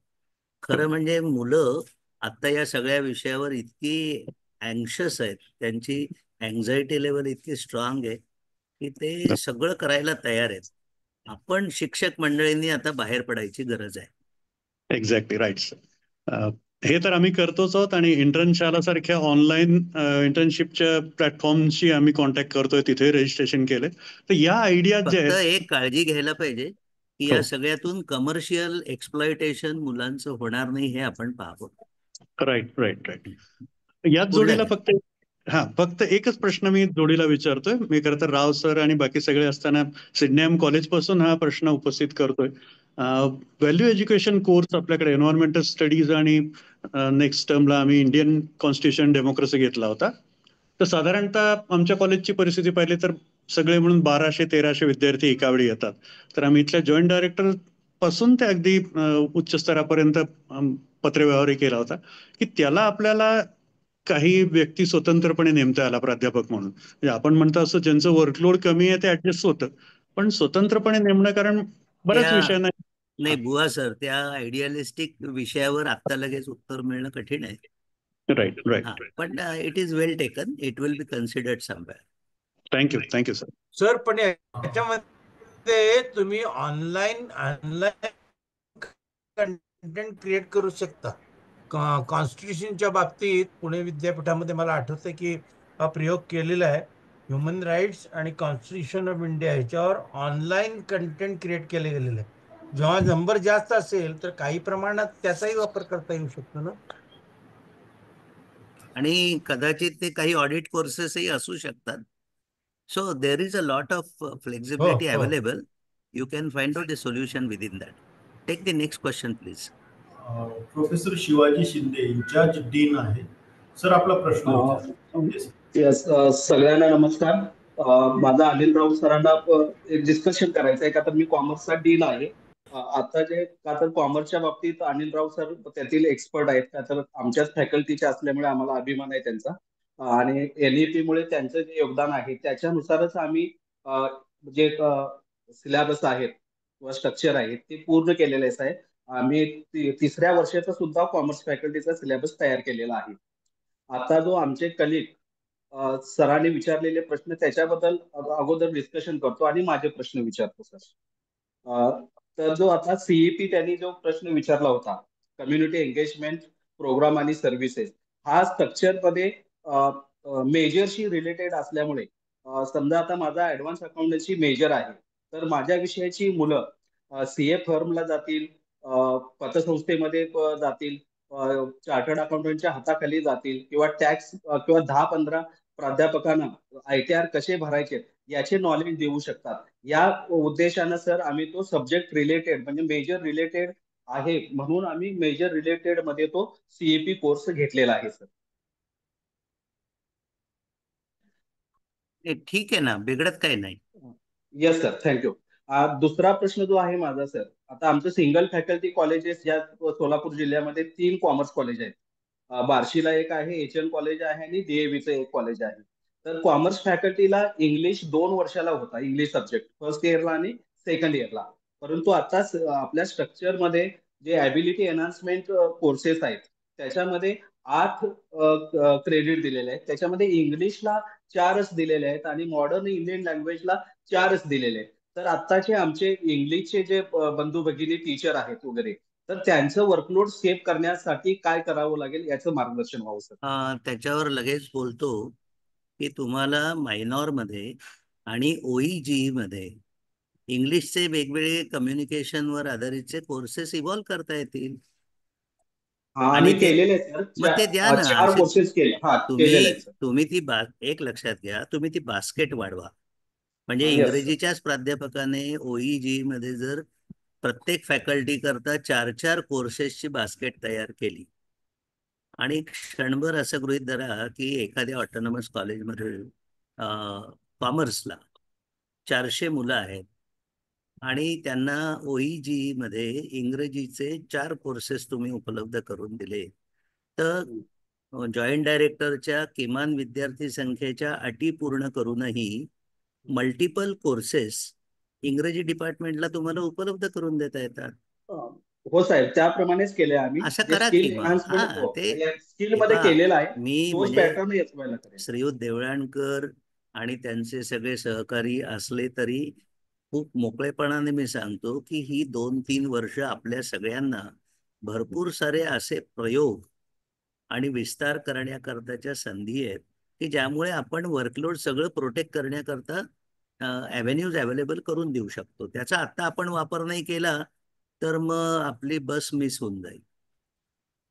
खरं म्हणजे मुलं आता या सगळ्या विषयावर इतकी अँक्शस आहेत, त्यांची अँझायटी लेवल इतकी स्ट्रॉंग आहे की ते सगळं करायला तयार आहेत. आपण शिक्षक मंडळींनी आता बाहेर पडायची गरज आहे. Exactly right sir. हे तर आम्ही करतोच आहोत आणि इंटर्नशाला सारख्या ऑनलाईन इंटर्नशिपच्या प्लॅटफॉर्मशी आम्ही कॉन्टॅक्ट करतोय, तिथे रजिस्ट्रेशन केले. तर या आयडिया जे फक्त आहेत, एक काळजी घ्यायला पाहिजे की या सगळ्यातून कमर्शियल एक्सप्लॉयटेशन मुलांचं होणार नाही, हे आपण पाहावं. राईट. याच जोडीला फक्त एकच प्रश्न मी जोडीला विचारतोय. मी खरं तर राव सर आणि बाकी सगळे असताना सिडनेम कॉलेज पासून हा प्रश्न उपस्थित करतोय. व्हॅल्यू एज्युकेशन कोर्स आपल्याकडे एन्व्हायरमेंटल स्टडीज आणि नेक्स्ट टर्मला आम्ही इंडियन कॉन्स्टिट्यूशन डेमोक्रेसी घेतला होता. तर साधारणतः आमच्या कॉलेजची परिस्थिती पाहिली तर सगळे म्हणून 1200-1300 विद्यार्थी एकावेळी येतात. तर आम्ही इथल्या जॉईंट डायरेक्टर पासून ते अगदी उच्च स्तरापर्यंत पत्रव्यवहारही केला होता की त्याला आपल्याला काही व्यक्ती स्वतंत्रपणे नेमता आला प्राध्यापक म्हणून. म्हणजे आपण म्हणतो असं ज्यांचं वर्कलोड कमी आहे ते ऍडजस्ट होतं, पण स्वतंत्रपणे नेमणं, कारण बऱ्याच विषयांना नाही बुवा सर, त्या आयडियालिस्टिक विषयावर आता लगेच उत्तर मिळणं कठीण आहे. राईट. पण it is well taken, it will be considered somewhere. Thank you sir. Sir, पण याच्यामध्ये तुम्ही ऑनलाईन कंटेंट क्रिएट करू शकता. कॉन्स्टिट्यूशनच्या बाबतीत पुणे विद्यापीठामध्ये मला आठवतं की हा प्रयोग केलेला आहे. ह्युमन राईट्स आणि कॉन्स्टिट्यूशन ऑफ इंडिया ह्याच्यावर ऑनलाईन कंटेंट क्रिएट केले गेलेलं आहे. जेव्हा नंबर जास्त असेल तर काही प्रमाणात त्याचाही वापर करता येऊ शकतो ना. आणि कदाचित ते काही ऑडिट कोर्सेसही असू शकतात. So there is a lot of flexibility available. You can find out the solution within that. Take the next question please. Professor Shivaji Shinde, in charge dean आहे. सर, आपला प्रश्न. येस, सगळ्यांना नमस्कार. माझा अनिल राऊत सरांना एक डिस्कशन करायचं आहे का, तर मी कॉमर्सचा डीन आहे. आता का तर कॉमर्सच्या बाबतीत अनिल राऊत सर त्यातील एक्सपर्ट आहेत, का तर आमच्याच फॅकल्टीचे असल्यामुळे आम्हाला अभिमान आहे त्यांचा. आणि NEP मुळे त्यांचं जे योगदान आहे त्याच्यानुसारच आम्ही जे सिलेबस आहेत किंवा स्ट्रक्चर आहे ते पूर्ण केलेलेच आहे. आम्ही तिसऱ्या वर्षाचा सुद्धा कॉमर्स फॅकल्टीचा सिलेबस तयार केलेला आहे. आता जो आमचे कलिग सरांनी विचारलेले प्रश्न त्याच्याबद्दल अगोदर डिस्कशन करतो आणि माझे प्रश्न विचारतो सर. तर जो आता सीईपी त्यांनी जो प्रश्न विचारला होता, कम्युनिटी एंगेजमेंट प्रोग्राम आणि सर्व्हिसेस, हा स्ट्रक्चर मध्ये मेजरशी रिलेटेड असल्यामुळे समजा आता माझा ऍडव्हान्स अकाउंटन्सी मेजर आहे, तर माझ्या विषयाची मुलं सीए फर्मला जातील, पतसंस्थेमध्ये जातील, चार्टर्ड अकाउंटंटच्या हाताखाली जातील किंवा टॅक्स किंवा 10-15 प्राध्यापकांना ITR कसे भरायचे याचे नॉलेज देऊ शकतात. या उद्देशानं सर आम्ही तो सब्जेक्ट रिलेटेड म्हणजे मेजर रिलेटेड आहे म्हणून आम्ही मेजर रिलेटेड मध्ये तो सीएपी कोर्स घेतलेला आहे सर. ठीक आहे ना, बिघडत काही नाही. Yes sir, thank you. दुसरा प्रश्न जो आहे माझा सर, आता आमचं सिंगल फॅकल्टी कॉलेजेस ज्या सोलापूर जिल्ह्यामध्ये 3 कॉमर्स कॉलेज आहेत. बार्शीला एक आहे, HN कॉलेज आहे आणि DAVचं एक कॉलेज आहे. तर कॉमर्स फॅकल्टीला इंग्लिश 2 वर्षाला होता, इंग्लिश सब्जेक्ट फर्स्ट इयरला आणि सेकंड इयरला. परंतु आता आपल्या स्ट्रक्चरमध्ये जे ॲबिलिटी एनहान्समेंट कोर्सेस आहेत त्याच्यामध्ये 8 क्रेडिट दिलेले आहेत. त्याच्यामध्ये इंग्लिशला 4च दिलेले आहेत आणि मॉडर्न इंडियन लँग्वेजला 4च दिलेले आहेत. तर आत्ताचे आमचे इंग्लिशचे जे बंधू भगिनी टीचर आहेत वगैरे, तर त्यांचं वर्कलोड सेव्ह करण्यासाठी काय करावं लागेल याचं मार्गदर्शन व्हावं सर. त्याच्यावर लगेच बोलतो की तुम्हाला मायनॉरमध्ये आणि OEGE मध्ये इंग्लिशचे वेगवेगळे कम्युनिकेशनवर आधारितचे कोर्सेस इव्हॉल्व करता येतील. आणि केलेले सर, मग ते द्या ना. 4 कोर्सेस केले. तुम्ही ती एक लक्षात घ्या, तुम्ही ती बास्केट वाढवा. म्हणजे इंग्रजीच्याच प्राध्यापकाने OEGE मध्ये जर प्रत्येक फॅकल्टी करता 4-4 कोर्सेसची बास्केट तयार केली आणि क्षणभर असं गृहीत धरा की एखाद्या ऑटोनॉमस कॉलेजमध्ये कॉमर्सला 400 मुलं आहेत आणि त्यांना OEGE मध्ये इंग्रजीचे 4 कोर्सेस तुम्ही उपलब्ध करून दिले, तर जॉईंट डायरेक्टरच्या किमान विद्यार्थी संख्येच्या अटी पूर्ण करूनही मल्टिपल कोर्सेस इंग्रजी डिपार्टमेंटला तुम्हाला उपलब्ध करून देता येतात. हो साहेब, त्याप्रमाणेच केले आम्ही. असं करा की स्किल मध्ये केलेलं आहे. मी म्हणजे श्रीयुत देवळाणकर आणि त्यांचे सगळे सहकारी असले तरी खूप मोकळेपणाने मी सांगतो की ही 2-3 वर्ष आपल्या सगळ्यांना भरपूर सारे असे प्रयोग आणि विस्तार करण्याकरताच्या संधी आहेत की ज्यामुळे आपण वर्कलोड सगळं प्रोटेक्ट करण्याकरता ॲव्हेन्यूज अवेलेबल करून देऊ शकतो. त्याचा आता आपण वापर नाही केला तर मग आपली बस मिस होऊन जाईल.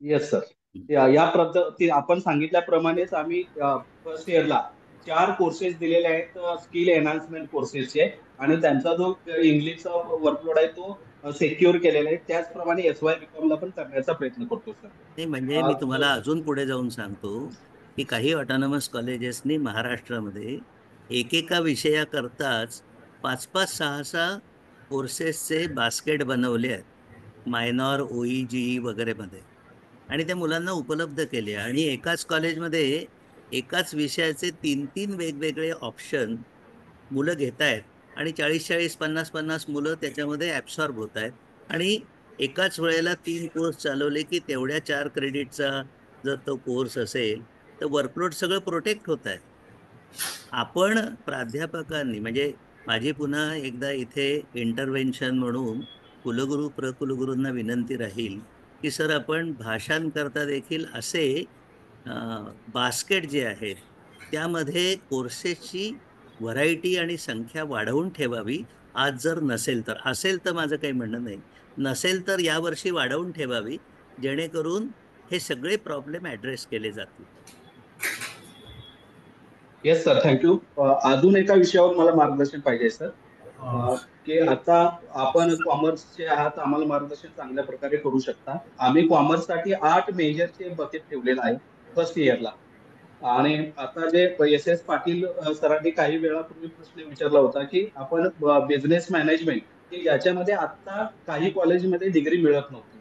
येस सर, या पद्धती आपण सांगितल्याप्रमाणेच आम्ही फर्स्ट इयरला 4 कोर्सेस दिलेले आहेत स्किल एनहान्समेंट कोर्सेसचे आणि त्यांचा जो इंग्लिशचा वर्कलोड आहे तो सेक्युअर केलेला आहे. त्याचप्रमाणे SY BCom ला पण करण्याचा प्रयत्न करतो सर. नाही म्हणजे मी तुम्हाला अजून पुढे जाऊन सांगतो की काही ऑटोनॉमस कॉलेजेसनी महाराष्ट्रामध्ये एकेका विषयाकरताच 5-5, 6-6 कोर्सेसचे बास्केट बनवले आहेत, मायनॉर, OEGE वगैरे मध्ये, आणि त्या मुलांना उपलब्ध केले. आणि एकाच कॉलेजमध्ये एकाच विषयाचे 3-3 वेगवेगळे ऑप्शन मुलं घेत आहेत आणि 40-40, 50-50 मुलं त्याच्यामध्ये ॲब्सॉर्ब होत आहेत आणि एकाच वेळेला 3 कोर्स चालवले की तेवढ्या 4 क्रेडिटचा जर तो कोर्स असेल तर वर्कलोड सगळं प्रोटेक्ट होत आहे. आपण प्राध्यापकांनी म्हणजे माझी पुन्हा एकदा इथे इंटरव्हेन्शन म्हणून कुलगुरू प्रकुलगुरूंना विनंती राहील की सर आपण भाषांकरता देखील असे बास्केट जे आहेत त्यामध्ये कोर्सेसची व्हरायटी आणि संख्या वाढवून ठेवावी. आज जर नसेल तर, असेल तर माझं काही म्हणणं नाही, नसेल तर यावर्षी वाढवून ठेवावी जेणेकरून हे सगळे प्रॉब्लेम ॲड्रेस केले जातील. Yes sir, thank you. अजून एका विषयावर मला मार्गदर्शन पाहिजे सर, की आता आपण कॉमर्सचे आहात, आम्हाला मार्गदर्शन चांगल्या प्रकारे करू शकता. आम्ही कॉमर्ससाठी 8 मेजरचे बकेट ठेवलेलं आहे फर्स्ट इयरला. आणि आता जे SS पाटील सरांनी काही वेळापूर्वी प्रश्न विचारला होता की आपण बिझनेस मॅनेजमेंट की ज्याच्यामध्ये आता काही कॉलेजमध्ये डिग्री मिळत नव्हती,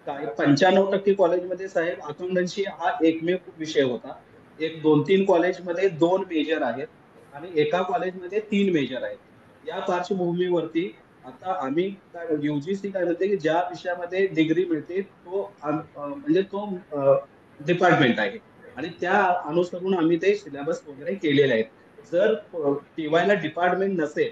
काही 95% कॉलेजमध्ये साहेब अकाउंटन्सी हा एकमेव विषय होता. 1-2-3 कॉलेजमध्ये 2 मेजर आहेत आणि एका कॉलेजमध्ये 3 मेजर आहेत. या पार्श्वभूमीवरती आता आम्ही काय UGC काय म्हणते की ज्या विषयामध्ये डिग्री मिळते तो म्हणजे तो डिपार्टमेंट आहे आणि त्या अनुसरून आम्ही ते सिलेबस वगैरे केलेले आहेत. जर टीवायला डिपार्टमेंट नसेल,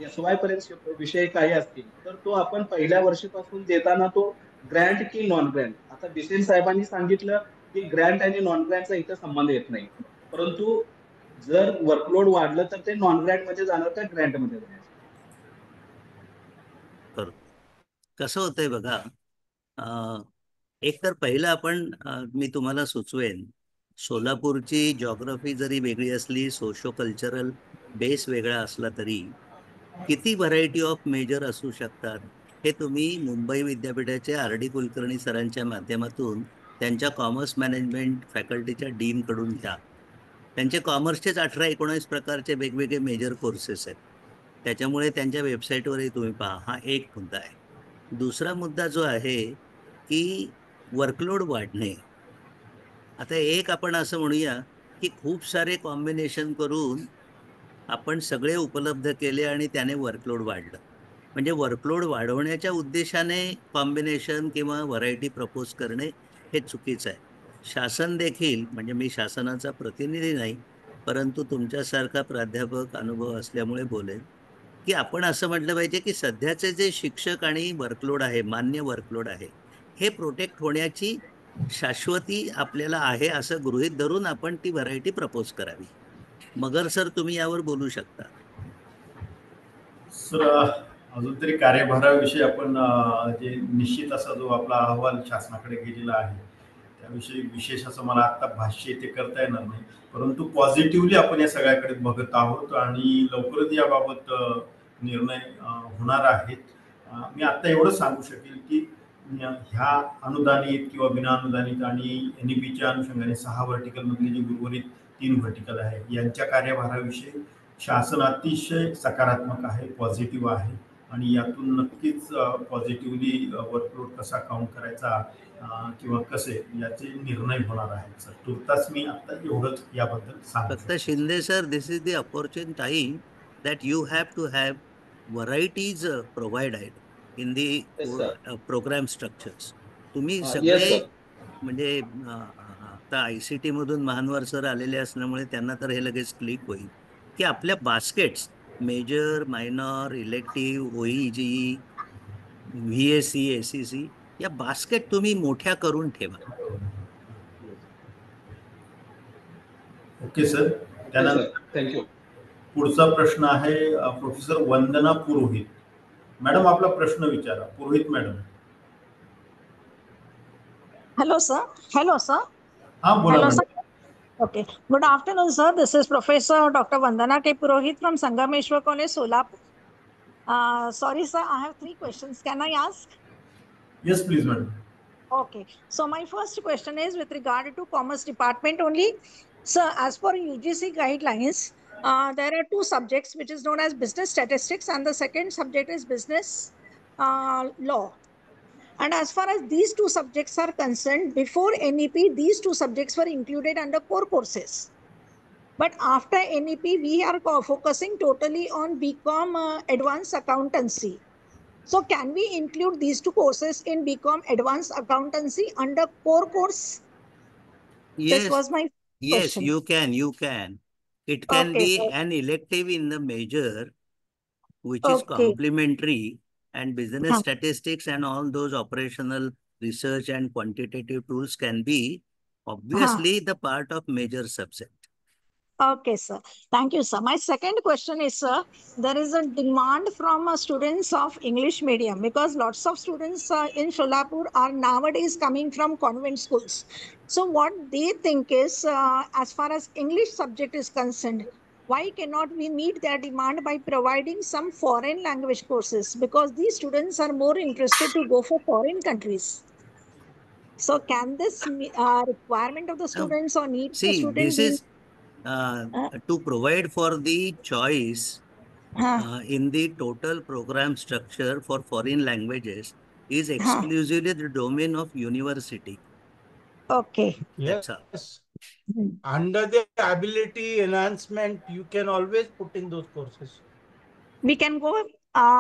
SY पर्यंत विषय काही असतील तर तो आपण पहिल्या वर्षीपासून देताना तो ग्रँट की नॉन ग्रँट, आता बिसेन साहेबांनी सांगितलं की ग्रँट आणि नॉन ग्रँटचा इथं संबंध येत नाही, परंतु जर वर्कलोड वाढलं तर ते नॉन ग्रँट मध्ये जाणार का ग्रँट मध्ये जाणार? कसं होतंय बघा, एक तर पहिलं आपण मी तुम्हाला सुचवेन, सोलापूरची जॉग्रफी जरी वेगळी असली, सोशो कल्चरल बेस वेगळा असला तरी किती व्हरायटी ऑफ मेजर असू शकतात हे तुम्ही मुंबई विद्यापीठाचे RD कुलकर्णी सरांच्या माध्यमातून त्यांच्या कॉमर्स मॅनेजमेंट फॅकल्टीच्या डीनकडून घ्या. त्यांचे कॉमर्सचेच 18-19 प्रकारचे वेगवेगळे मेजर कोर्सेस आहेत. त्याच्यामुळे त्यांच्या वेबसाईटवरही तुम्ही पहा. हा एक मुद्दा आहे. दुसरा मुद्दा जो आहे की वर्कलोड वाढणे. आता एक आपण असं म्हणूया की खूप सारे कॉम्बिनेशन करून आपण सगळे उपलब्ध केले आणि त्याने वर्कलोड वाढलं. म्हणजे वर्कलोड वाढवण्याच्या उद्देशाने कॉम्बिनेशन किंवा व्हरायटी प्रपोज करणे हे चुकीचं आहे. शासन देखील, म्हणजे मी शासनाचा प्रतिनिधी नाही, परंतु तुमच्यासारखा प्राध्यापक अनुभव असल्यामुळे बोलेन की आपण असं म्हटलं पाहिजे की सध्याचे जे शिक्षक आणि वर्कलोड आहे, मान्य वर्कलोड आहे, हे प्रोटेक्ट होण्याची शाश्वती आपल्याला आहे असं गृहीत धरून आपण ती व्हरायटी प्रपोज करावी. मगर सर, तुम्ही यावर बोलू शकता. सर, अजून तरी कार्यभाराविषयी आपण जे निश्चित असा जो आपला अहवाल शासनाकडे गेलेला आहे त्याविषयी विशेष असं मला आता भाष्य इथे करता येणार नाही, परंतु पॉझिटिव्हली आपण या सगळ्याकडे बघत आहोत आणि लवकरच याबाबत निर्णय होणार आहेत. मी आता एवढं सांगू शकेल की ह्या अनुदानित किंवा विना अनुदानित आणि NEPच्या अनुषंगाने 6 व्हर्टिकल मधले जे उर्वरित 3 व्हर्टिकल आहे यांच्या कार्यभाराविषयी शासन अतिशय सकारात्मक आहे, पॉझिटिव्ह आहे आणि यातून नक्कीच पॉझिटिव्हली वर्कलोड कसा काउंट करायचा किंवा कसे याचे निर्णय होणार आहेत. सर, तुर्तास मी आता एवढंच याबद्दल सांगतो. फक्त Shinde sir, this is the opportune time that you have to have varieties provided in the programme structures. तुम्ही सगळे म्हणजे आता ICT मधून महानवर सर आलेले असल्यामुळे त्यांना तर हे लगेच क्लिक होईल की आपल्या baskets major, minor, elective, OEG, VSC, SEC या बास्केट तुम्ही मोठ्या करून ठेवा. ओके सर, त्यानंतर थँक्यू. पुढचा प्रश्न आहे प्रोफेसर वंदना पुरोहित. मॅडम, आपला प्रश्न विचारा. पुरोहित madam. Hello, sir. Hello, sir. बोला. Hello, sir. Okay. Good afternoon, sir. This is Professor Dr. Vandana K. Purohit from Sangameshwar College, Solapur. Sorry, sir. I have 3 questions. Can I ask? Yes, please, madam. Okay. So my first question is with regard to Commerce Department only. Sir, as per UGC guidelines, there are 2 subjects which is known as business statistics and the second subject is business law. And as far as these 2 subjects are concerned, before NEP, these 2 subjects were included under core courses. But after NEP, we are focusing totally on BCom Advanced Accountancy. So can we include these 2 courses in BCom Advanced Accountancy under core course? Yes. This was my question. Yes, you can. It can be an elective in the major, which is complementary. And business statistics and all those operational research and quantitative tools can be obviously the part of major subject. Okay, sir. Thank you, sir. My second question is, sir, there is a demand from students of English medium because lots of students in Solapur are nowadays coming from convent schools. So what they think is, as far as English subject is concerned, why cannot we meet their demand by providing some foreign language courses? Because these students are more interested to go for foreign countries. So can this requirement of the students or need the students? This is to provide for the choice in the total program structure for foreign languages is exclusively the domain of university. Okay. Yes. Under the ability enhancement, you can always put in those courses. we can go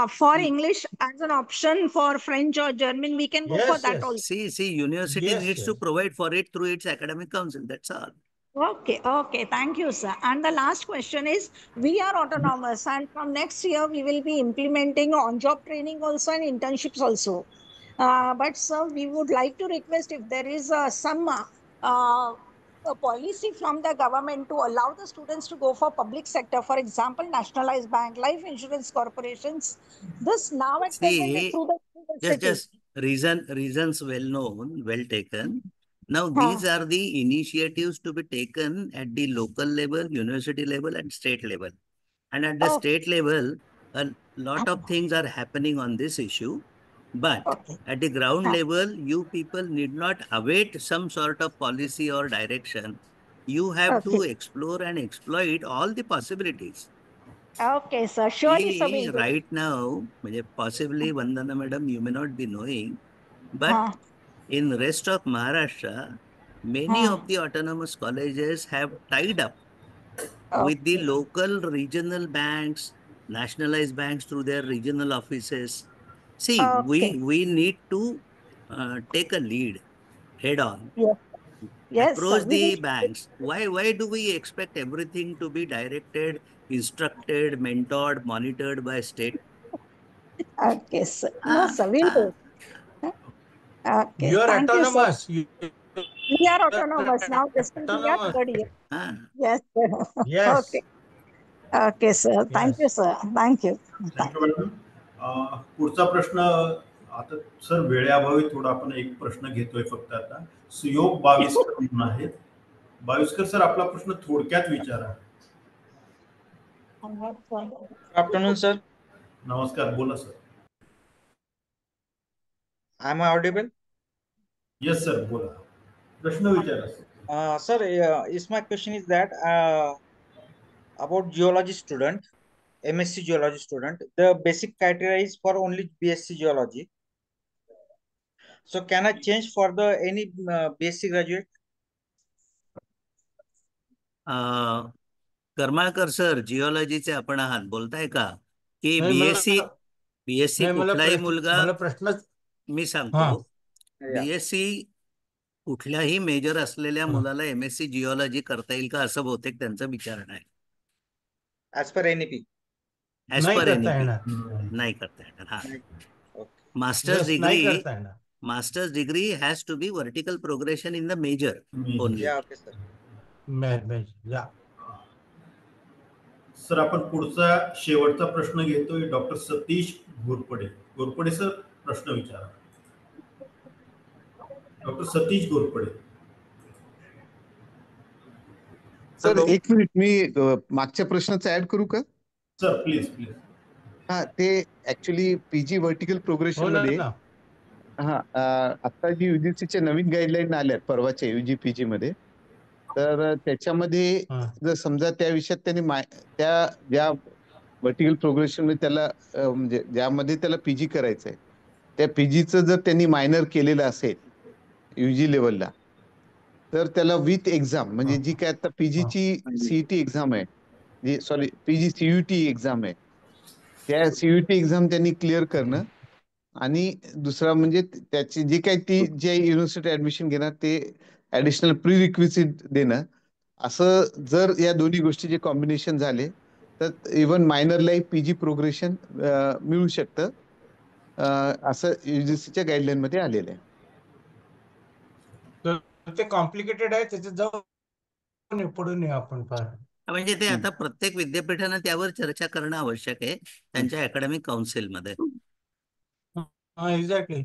for English as an option, for French or German, we can go for Yes, that yes. also. See, university Yes, needs to yes. provide for it through its academic council. That's all. Okay, thank you, sir. And the last question is, we are autonomous, and from next year we will be implementing on-job training also and internships also. But sir, we would like to request if there is some a policy from the government to allow the students to go for public sector, for example, nationalized bank, life insurance corporations. This now at present is See, through the university. just reasons well known, well taken. Now, Huh. these are the initiatives to be taken at the local level, university level, and state level. And at the Okay. state level, a lot of things are happening on this issue. But at the ground level, you people need not await some sort of policy or direction. You have to Okay. explore and exploit all the possibilities. Okay, sir. Surely, sir, See, we'll do. right now, possibly Vandana madam, you may not be knowing, but Huh. in rest of Maharashtra, many Huh. of the autonomous colleges have tied up with the Okay. local regional banks, nationalized banks through their regional offices. See, Okay. we need to take a lead head on. Yes. Yes, sir. Approach We will. the banks. Why do we expect everything to be directed, instructed, mentored, monitored by state? Okay, sir. No, sir. We'll do. Okay. You are Thank you, sir. autonomous. We are autonomous now. This will be our Autonomous. third year. Yes, sir. Yes. Okay. Okay, sir. Thank you, sir. Thank you. Thank you madam. पुढचा प्रश्न आता sir वेळेअभावी थोडा आपण एक प्रश्न घेतोय फक्त आता. सुयोग बाविस्कर म्हणून आहेत. बाविस्कर सर, आपला प्रश्न थोडक्यात विचारा. Afternoon sir. नमस्कार, बोला sir. Am I audible? Yes, sir. बोला. प्रश्न विचारा sir. Sir, is my question is that about geology student, MSc geology student, the basic criteria is for only BSc geology. So can I change for the any BSc graduate? Karmalkar sir, जिओलॉजीचे आपण आहात, बोलताय का की नाही, BSc नाही, कुठलाही मुलगा, मला प्रश्न मी सांगतो, बीएससी कुठल्याही मेजर असलेल्या मुलाला एमएससी जिओलॉजी करता येईल का, असं बहुतेक त्यांचं विचारणं आहे. ऍज पर एनईपी नाही करता येणार. हा, masters degree has to be vertical progression in the major only. Sir, आपण पुढचा शेवटचा प्रश्न घेतोय. डॉक्टर सतीश घोरपडे. घोरपडे सर, प्रश्न विचारा. डॉक्टर सतीश घोरपडे. सर, एक मिनिट, मी मागच्या प्रश्नाचं ऍड करू का? Sir, please. हा, ते ऍक्च्युली पीजी व्हर्टिकल प्रोग्रेशन मध्ये आता जी युजीसीच्या नवीन गाईडलाईन आल्यात परवाच्या युजी पीजी मध्ये, तर त्याच्यामध्ये जर समजा त्या विषयात त्यांनी त्या ज्या व्हर्टिकल प्रोग्रेशन मध्ये त्याला म्हणजे ज्यामध्ये त्याला पीजी करायचंय, त्या पीजीचं जर त्यांनी मायनर केलेलं असेल युजी लेवलला, तर त्याला विथ एक्झाम, म्हणजे जी काय आता पीजीची सीईटी एक्झाम आहे, सॉरी पीजी सीयूटी एक्झाम आहे, त्या सीयूटी एक्झाम त्यांनी क्लिअर करणं, आणि दुसरा म्हणजे त्याची जी काही ती जे युनिव्हर्सिटी ऍडमिशन घेणार ते ऍडिशनल प्री रिक्विजिट देणं, असं जर या दोन्ही गोष्टीचे कॉम्बिनेशन झाले तर इव्हन मायनरलाही पीजी प्रोग्रेशन मिळू शकतं, असं युजीसीच्या गाईडलाईन मध्ये आलेलं आहे. ते कॉम्प्लिकेटेड आहे, त्याच्यात जाऊन पडून आपण म्हणजे ते आता प्रत्येक विद्यापीठानं त्यावर चर्चा करणं आवश्यक आहे त्यांच्या अकॅडमिक काउन्सिलमध्ये. एक्झॅक्टली,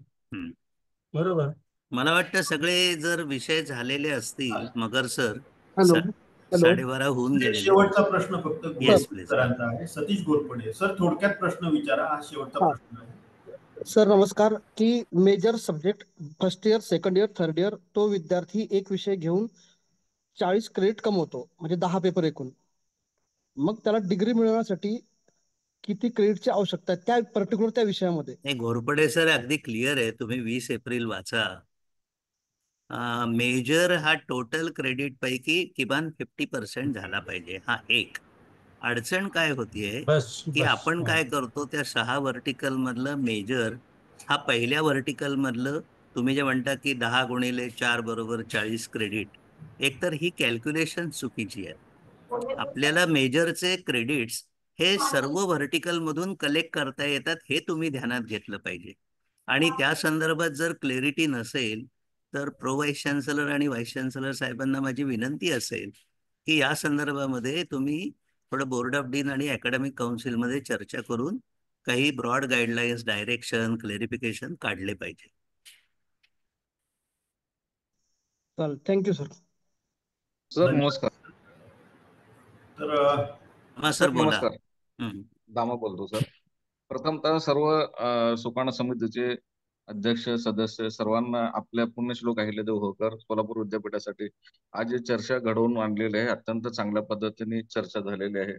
बरोबर. मला वाटतं सगळे जर विषय झालेले असतील, मगर सर, 12:30 होऊन गेले. शेवटचा प्रश्न फक्त येस प्लीज सरांचा आहे. सतीश घोरपडे सर, थोडक्यात प्रश्न विचारा. हा शेवटचा प्रश्न आहे. सर नमस्कार. की major subject first year, second year, third year, तो विद्यार्थी एक विषय घेऊन 40 क्रेडिट कमवतो, म्हणजे 10 पेपर एकूण. मग त्याला डिग्री मिळवण्यासाठी किती क्रेडिटची आवश्यकता आहे त्या पर्टिक्युलर त्या विषयामध्ये? नाही, घोरपडे सर अगदी क्लिअर आहे, तुम्ही 20 एप्रिल वाचा. मेजर हा टोटल क्रेडिट पैकी किमान 50% झाला पाहिजे, हा एक. अडचण काय होतीये बस की बस आपण काय करतो त्या 6 व्हर्टिकल मधलं मेजर हा पहिल्या व्हर्टिकल मधलं तुम्ही जे म्हणता की 10 गुणिले 4 बरोबर 40 क्रेडिट, एकतर ही कॅल्क्युलेशन चुकीची आहे. आपल्याला मेजरचे क्रेडिट्स हे सर्व व्हर्टिकल मधून कलेक्ट करता येतात हे तुम्ही ध्यानात घेतलं पाहिजे. आणि त्या संदर्भात जर क्लॅरिटी नसेल तर प्रो व्हाईस चान्सलर आणि व्हाईस चान्सलर साहेबांना माझी विनंती असेल की या संदर्भामध्ये तुम्ही थोडं बोर्ड ऑफ डीन आणि अकॅडमिक काउन्सिलमध्ये चर्चा करून काही ब्रॉड गाईडलाईन्स, डायरेक्शन, क्लॅरिफिकेशन काढले पाहिजे. चालेल, थँक्यू सर. सर नमस्कार. हा सर सर बोला. नमस्कार. दामा बोलतो सर. प्रथमतः सर्व सुकाणू समितीचे अध्यक्ष, सदस्य सर्वांना आपल्या पुण्यश्लोक अहिल्यादेवी होळकर सोलापूर विद्यापीठासाठी आज जी चर्चा घडवून आणलेली आहे, अत्यंत चांगल्या पद्धतीने चर्चा झालेली आहे.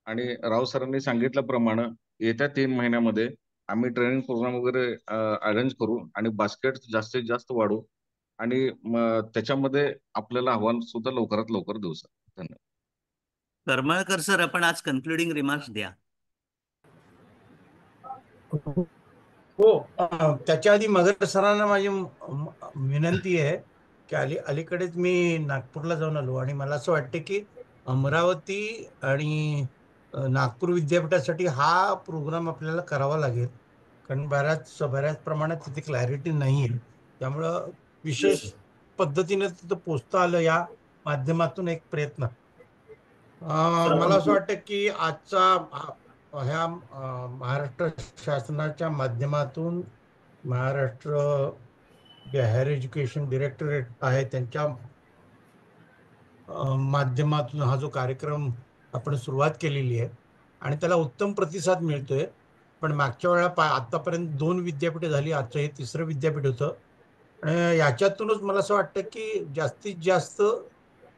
आणि राव सरांनी सांगितल्याप्रमाणे येत्या 3 महिन्यामध्ये आम्ही ट्रेनिंग प्रोग्राम वगैरे अरेंज करू आणि बास्केट जास्तीत जास्त वाढू आणि त्याच्यामध्ये आपल्याला आव्हान सुद्धा लवकरात लवकर देऊ सर. धन्यवाद. करमळकर सर, आपण आज कन्क्लुडिंग रिमार्क्स द्या. हो, त्याच्या आधी मगर सरांना माझी विनंती आहे की अलीकडेच मी नागपूरला जाऊन आलो आणि मला असं वाटतं की अमरावती आणि नागपूर विद्यापीठासाठी हा प्रोग्राम आपल्याला करावा लागेल, कारण बऱ्याच प्रमाणात तिथे क्लॅरिटी नाही आहे. त्यामुळं विशेष पद्धतीने तिथं पोचता आलं या माध्यमातून एक प्रयत्न. मला असं वाटतं की आजचा ह्या महाराष्ट्र शासनाच्या माध्यमातून महाराष्ट्र हायर एज्युकेशन डिरेक्टरेट आहे त्यांच्या माध्यमातून हा जो कार्यक्रम आपण सुरुवात केलेली आहे आणि त्याला उत्तम प्रतिसाद मिळतोय. पण मागच्या वेळा आतापर्यंत 2 विद्यापीठे झाली, आजचं हे 3रं विद्यापीठ होतं. आणि याच्यातूनच मला असं वाटतं की जास्तीत जास्त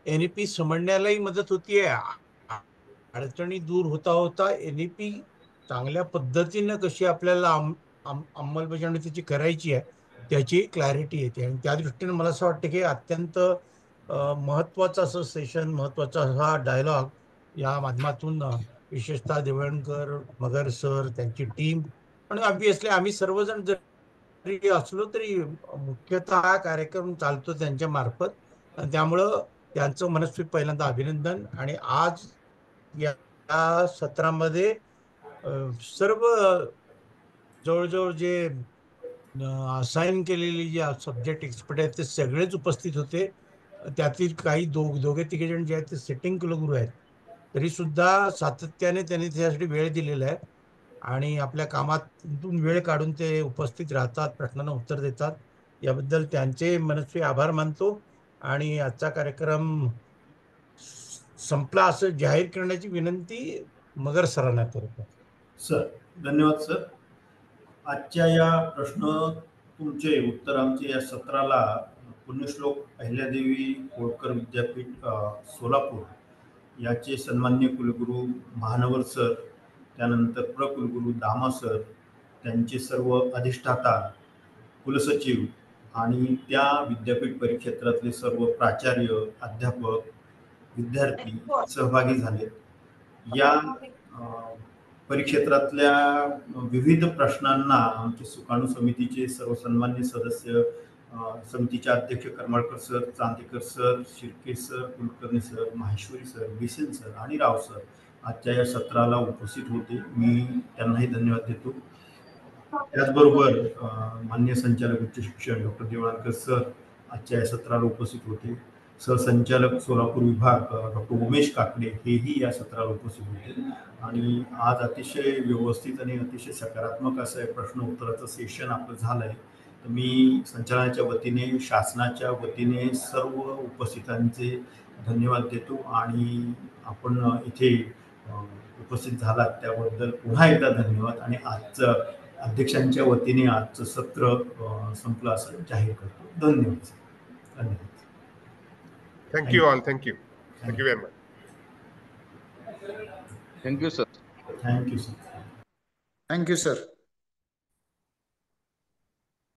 NEP समजण्यालाही मदत होतीये. अडचणी दूर होता होता NEP चांगल्या पद्धतीनं कशी आपल्याला अंमलबजावणी त्याची करायची आहे त्याची क्लॅरिटी येते. आणि त्या दृष्टीने मला असं वाटतं की अत्यंत महत्त्वाचं असं सेशन, महत्त्वाचा हा डायलॉग या माध्यमातून विशेषतः देवळणकर, मगर सर, त्यांची टीम आणि ऑब्व्हियसली आम्ही सर्वजण जरी असलो तरी मुख्यतः हा कार्यक्रम चालतो त्यांच्या मार्फत. आणि त्यामुळं त्यांचं मनस्वी पहिल्यांदा अभिनंदन. आणि आज या सत्रामध्ये सर्व जवळजवळ जे असाइन केलेले जे सब्जेक्ट एक्सपर्ट आहेत ते सगळेच उपस्थित होते. त्यातील काही दोघे तिघे जण जे आहेत ते सिटिंग कुलगुरू आहेत, तरी सुद्धा सातत्याने त्यांनी त्यासाठी वेळ दिलेला आहे आणि आपल्या कामातून वेळ काढून ते उपस्थित राहतात, प्रश्नांना उत्तर देतात. याबद्दल त्यांचे मनस्वी आभार मानतो आणि आजचा कार्यक्रम संपला असं जाहीर करण्याची विनंती मगर सरांना करतो. सर धन्यवाद सर. आजच्या या प्रश्न तुमचे उत्तर आमचे या सत्राला पुण्यश्लोक अहिल्यादेवी होळकर विद्यापीठ सोलापूर याचे सन्माननीय कुलगुरू महानवर सर, त्यानंतर प्रकुलगुरू दामा सर, त्यांचे सर्व अधिष्ठाता, कुलसचिव आणि त्या विद्यापीठ परिक्षेत्रातले सर्व प्राचार्य, अध्यापक, विद्यार्थी सहभागी झाले. या परिक्षेत्रातल्या विविध प्रश्नांना आमचे सुकाणू समितीचे सर्व सन्मान्य सदस्य, समितीचे अध्यक्ष Karmalkar sir, Chandekar sir, Shirke sir, Kulkarni sir, Maheshwari sir, Bisen sir आणि राव सर आजच्या या सत्राला उपस्थित होते. मी त्यांनाही धन्यवाद देतो. त्याचबरोबर मान्य संचालक उच्च शिक्षण डॉक्टर देवळणकर सर आजच्या या सत्राला उपस्थित होते. सहसंचालक सोलापूर विभाग डॉक्टर उमेश काकडे हेही या सत्राला उपस्थित होते. आणि आज अतिशय व्यवस्थित आणि अतिशय सकारात्मक असं प्रश्न उत्तराचं सेशन आपलं झालं आहे. तर मी संचालनाच्या वतीने, शासनाच्या वतीने सर्व उपस्थितांचे धन्यवाद देतो आणि आपण इथे उपस्थित झालात त्याबद्दल पुन्हा एकदा धन्यवाद. आणि आजचं अध्यक्षांच्या वतीने आजचं सत्र संपलं असं जाहीर करतो. धन्यवाद. धन्यवाद. Thank you all. Thank you. Thank you very much. Thank you, sir. Thank you, sir. Thank you, sir.